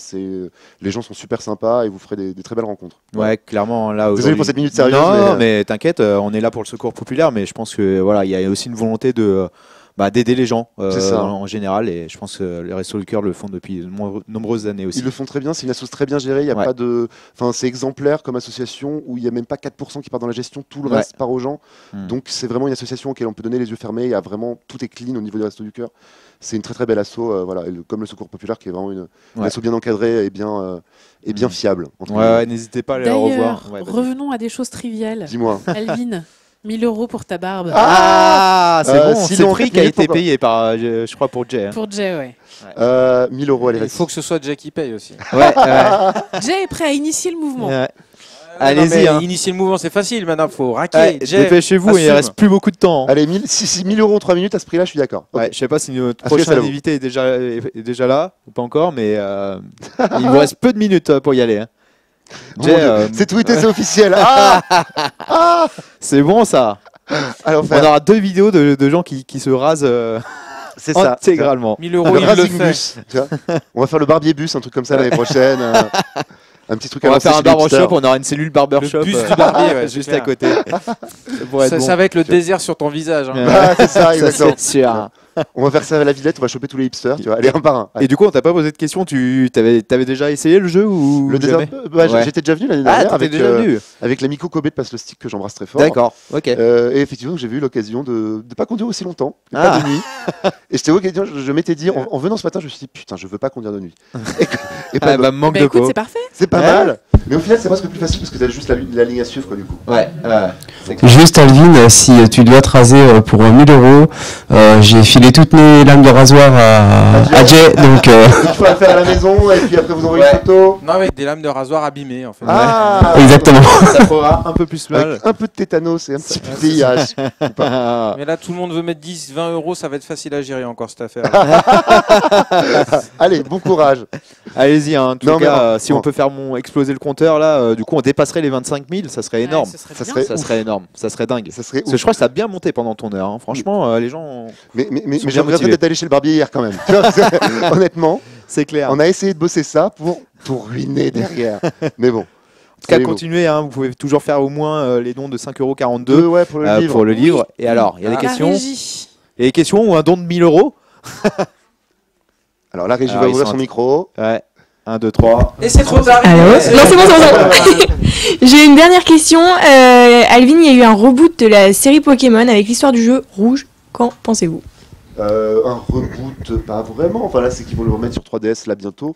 Les gens sont super sympas et vous ferez des très belles rencontres. Ouais, clairement là. Désolé aujourd'hui- pour cette minute sérieuse, Non, mais, mais t'inquiète, on est là pour le secours populaire, mais je pense que voilà, il y a aussi une volonté de d'aider les gens C'est ça. en général, et je pense que les Restos du Cœur le font depuis de nombreuses années aussi. ils le font très bien, c'est une association très bien gérée, il y a Ouais. pas de... Enfin, c'est exemplaire comme association où il n'y a même pas 4% qui part dans la gestion, tout le Ouais. reste part aux gens. Donc c'est vraiment une association auquel on peut donner les yeux fermés, il y a vraiment, tout est clean au niveau des Restos du Cœur. C'est une très très belle asso, voilà, comme le Secours Populaire qui est vraiment une asso bien encadrée et bien fiable. entre Ouais, guillemets. ouais, n'hésitez pas à les revoir. D'ailleurs, Ouais, vas-y. revenons à des choses triviales. Dis-moi. Alvin, 1000 € pour ta barbe. Ah, c'est bon, c'est sinon, le prix en fait, qui a mais été pourquoi payé par, je crois, pour Jay. Hein. Pour Jay, ouais. 1000 €, allez, Il vas-y. faut que ce soit Jack qui paye aussi. Ouais, Jay est prêt à initier le mouvement. ouais. Allez-y, Allez-y, hein. initier le mouvement, c'est facile maintenant, faut raquer. Ouais, Jay, dépêchez-vous, il assume. reste plus beaucoup de temps. Allez, si 1000 € en 3 minutes, à ce prix-là, je suis d'accord. Ok. Ouais, je sais pas si notre À ce que ça prochain vaut. invité est déjà là ou pas encore, mais il vous reste peu de minutes pour y aller. Hein. Mon Jay, Dieu, c'est tweeté, c'est officiel. c'est bon ça. Alors, On aura 2 vidéos de gens qui se rasent c'est ça. intégralement. 1000 Le €, il le Racing fait. Bus, tu vois. On va faire le barbier bus, un truc comme ça l'année prochaine. Un petit truc On à va lancer faire un chez les barbershop, hipsters. on aura une cellule barbershop Le bus du barbier, ouais, juste c'est à clair. côté. Ça va être le désert sur ton visage. hein. Ah, c'est ça, Ça, exactement. c'est sûr. On va faire ça à la Villette, on va choper tous les hipsters, tu vois. Allez, un par un. Et du coup, on t'a pas posé de question. Tu t'avais déjà essayé le jeu ou Le jamais désert, Ouais. j'étais déjà venu l'année Ah, dernière t'étais avec, déjà venu. avec l'amico Kobe de Passe le Stick que j'embrasse très fort. D'accord. Ok. Et effectivement, j'ai eu l'occasion de ne pas conduire aussi longtemps, Ah. pas de nuit. Et je t'avoue que je m'étais dit, en venant ce matin, je me suis dit, putain, je veux pas conduire de nuit. Et pas Ah, bah, manque Bah, de écoute, co. c'est parfait. C'est pas mal. Mais au final, c'est presque plus facile parce que t'as juste la ligne à suivre, quoi, du coup. Ouais, Juste Alvin, si tu dois te raser pour 1000 euros, j'ai filé toutes mes lames de rasoir à Jay, donc Il faut la faire à la maison et puis après vous envoyez une photo. Non, avec des lames de rasoir abîmées en fait. Ah, exactement. ça fera un peu plus mal. avec un peu de tétanos et un petit peu de VIH. Mais là, tout le monde veut mettre 10, 20 euros, ça va être facile à gérer encore cette affaire. Allez, bon courage. Allez-y, hein, en tout Non, mais cas, non, si non. on peut faire exploser le compteur là, du coup on dépasserait les 25 000, ça serait énorme. Ouais, ce serait Ça bien. serait- Ça serait énorme, ça serait dingue. Ça serait Parce que ouf. je crois que ça a bien monté pendant ton heure. Hein. Franchement, les gens, Mais Ils sont je bien regretterais motivés. d'être allé chez le barbier hier quand même. Tu vois, honnêtement, c'est clair. on a essayé de bosser ça pour tout ruiner derrière. Mais bon. En tout cas, Allez, continuez, hein, vous pouvez toujours faire au moins les dons de 5,42 Deux, ouais, pour le livre. pour le livre. Et alors, il y a des Ah. questions La régie. Il y a des questions ou un don de 1000 euros Alors la régie Alors, va ils ouvrir sont son en- micro. Ouais, 1, 2, 3. Et c'est trop tard. Allô Non, c'est bon, c'est bon. J'ai une dernière question. Alvin, il y a eu un reboot de la série Pokémon avec l'histoire du jeu Rouge. Qu'en pensez-vous? Un reboot, pas vraiment. Enfin là, c'est qu'ils vont le remettre sur 3DS là bientôt.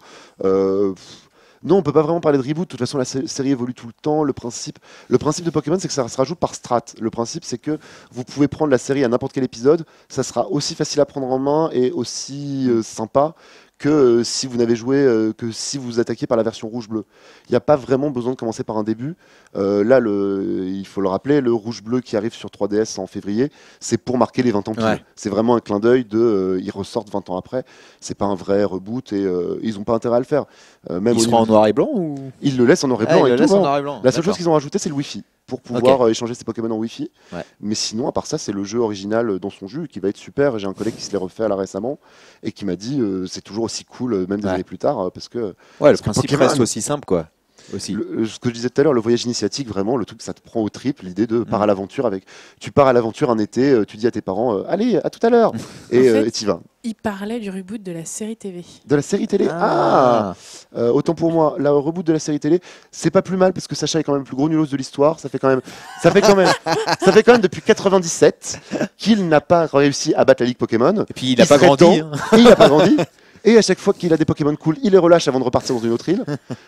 Non, on peut pas vraiment parler de reboot. De toute façon, la série évolue tout le temps. Le principe de Pokémon, c'est que ça se rajoute par strat. Le principe, c'est que vous pouvez prendre la série à n'importe quel épisode. Ça sera aussi facile à prendre en main et aussi sympa que si vous n'avez joué que si vous attaquez par la version rouge-bleu. Il n'y a pas vraiment besoin de commencer par un début. Là, il faut le rappeler, le rouge-bleu qui arrive sur 3DS en février, c'est pour marquer les 20 ans pile. Ouais. C'est vraiment un clin d'œil de ils ressortent 20 ans après. C'est pas un vrai reboot et ils n'ont pas intérêt à le faire. Même Ils au seront en niveau- noir et blanc ou Ils le laissent en noir et Ah, blanc ils et le tout. laissent en Vraiment. noir et blanc. La seule chose D'accord. qu'ils ont rajouté, c'est le Wi-Fi pour pouvoir échanger ses Pokémon en Wi-Fi. Ouais. Mais sinon, à part ça, c'est le jeu original dans son jus qui va être super. J'ai un collègue qui se l'est refait là récemment et qui m'a dit c'est toujours aussi cool, même des Ouais. années plus tard, parce que Ouais, le que principe Pokémon- reste aussi simple, quoi. Aussi. ce que je disais tout à l'heure, le voyage initiatique, vraiment, le truc, ça te prend au triple, l'idée de part à l'aventure avec. Tu pars à l'aventure un été, tu dis à tes parents, allez, à tout à l'heure, et En fait- t'y vas. Il parlait du reboot de la série TV. De la série télé. Autant pour moi, la reboot de la série télé, c'est pas plus mal parce que Sacha est quand même le plus gros nulos de l'histoire. Ça fait quand même depuis 97 qu'il n'a pas réussi à battre la Ligue Pokémon. Et puis il a pas serait grandi. temps. hein. Et il n'a pas grandi. Et à chaque fois qu'il a des Pokémon cool, il les relâche avant de repartir dans une autre île.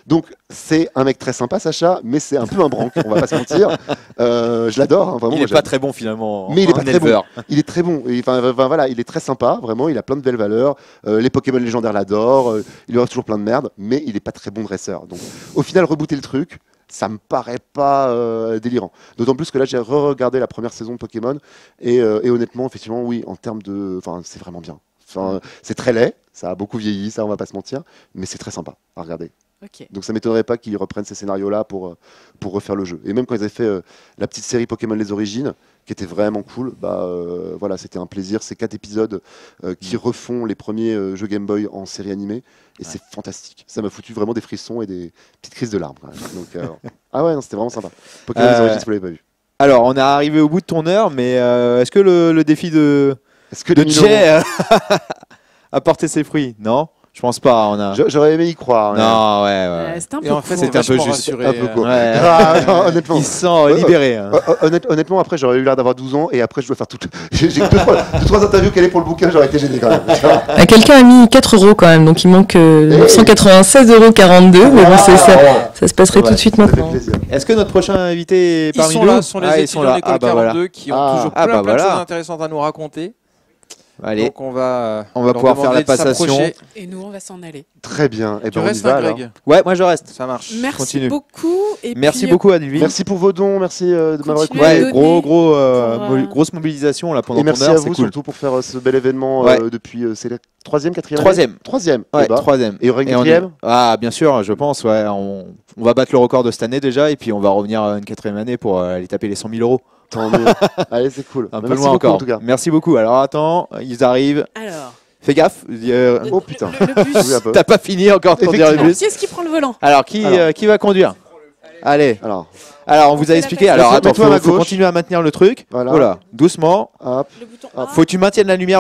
Donc c'est un mec très sympa, Sacha, mais c'est un peu un branque, on va pas se mentir. Je l'adore, hein, vraiment. Il moi, est pas très bon finalement. Mais il est en pas très bon. éleveur. Il est très bon. Et, enfin, voilà, il est très sympa, vraiment. Il a plein de belles valeurs. Les Pokémon légendaires l'adorent. Il aura toujours plein de merde, mais il est pas très bon dresseur. Donc, au final, rebooter le truc, ça me paraît pas délirant. D'autant plus que là, j'ai re-regardé la première saison de Pokémon et honnêtement, effectivement, oui, en termes de, enfin, c'est vraiment bien. Enfin, c'est très laid, ça a beaucoup vieilli, ça, on va pas se mentir, mais c'est très sympa à regarder. Ok. Donc ça m'étonnerait pas qu'ils reprennent ces scénarios-là pour refaire le jeu. Et même quand ils avaient fait la petite série Pokémon Les Origines, qui était vraiment cool, voilà, c'était un plaisir. C'est 4 épisodes qui refont les premiers jeux Game Boy en série animée, et c'est fantastique. Ça m'a foutu vraiment des frissons et des petites crises de larmes. Quand même. Donc, ah ouais, non, c'était vraiment sympa. Pokémon Les Origines, si vous l'avez pas vu. Alors, on est arrivé au bout de ton heure, mais est-ce que le défi de Est-ce que les 1000 euros- Jay a porté ses fruits? Non, je pense pas. On a. J'aurais aimé y croire. Non, ouais. C'était un peu Et en fait, court. c'était un peu vachement juste. Un peu court. Ouais. Ah, non, honnêtement. Il se sent libéré. hein. Honnêtement, après, j'aurais eu l'air d'avoir 12 ans et après, je dois faire toutes. J'ai que deux, trois interviews qu'elle est pour le bouquin, j'aurais été gêné quand même. Quelqu'un a mis 4 euros quand même, donc il manque 996,42 €. Mais bon, ça se passerait tout de suite Ça fait maintenant. plaisir. Est-ce que notre prochain invité est Ils parmi sont nous? là, ce sont les Ah, ils étudiants sont là. de l'école Ah, bah 42 voilà. qui ont toujours Ah, plein, bah plein de voilà. choses intéressantes à nous raconter. Allez, Donc on va On va leur pouvoir faire la demander de passation. s'approcher. Et nous, on va s'en aller. Très bien. Et Tu ben, on y restes, va, hein, alors. Greg? ouais, moi je reste. Ça marche. Merci Continue. beaucoup. Et Merci puis, beaucoup, Adilvin. Merci pour vos dons, merci de m'avoir Continuez écouté. à Ouais, donner grosse mobilisation là pendant Et merci ton heure, à c'est vous cool. surtout pour faire ce bel événement Ouais. depuis c'est la troisième, quatrième Troisième. année Troisième. Ouais, Eh ben, troisième. Et il y aura une Et on est- quatrième Ah, bien sûr, je pense. Ouais, on va battre le record de cette année déjà, et puis on va revenir à une quatrième année pour aller taper les 100 000 €. Tant mieux. Allez, c'est cool. Un peu Merci loin beaucoup, encore. en tout cas. Merci beaucoup. Alors attends, ils arrivent. Alors, Fais gaffe. Oh putain. le bus. Oui, un peu. T'as pas fini encore de conduire le Effectivement. bus. Qui est-ce qui prend le volant? Alors qui va conduire? Allez. Alors, Alors on vous a la expliqué. peine. Alors attends, Mets-toi à ma faut gauche. continuer à maintenir le truc. Voilà. Voilà, doucement. hop. Le bouton Ah, A. Faut que tu maintiennes la lumière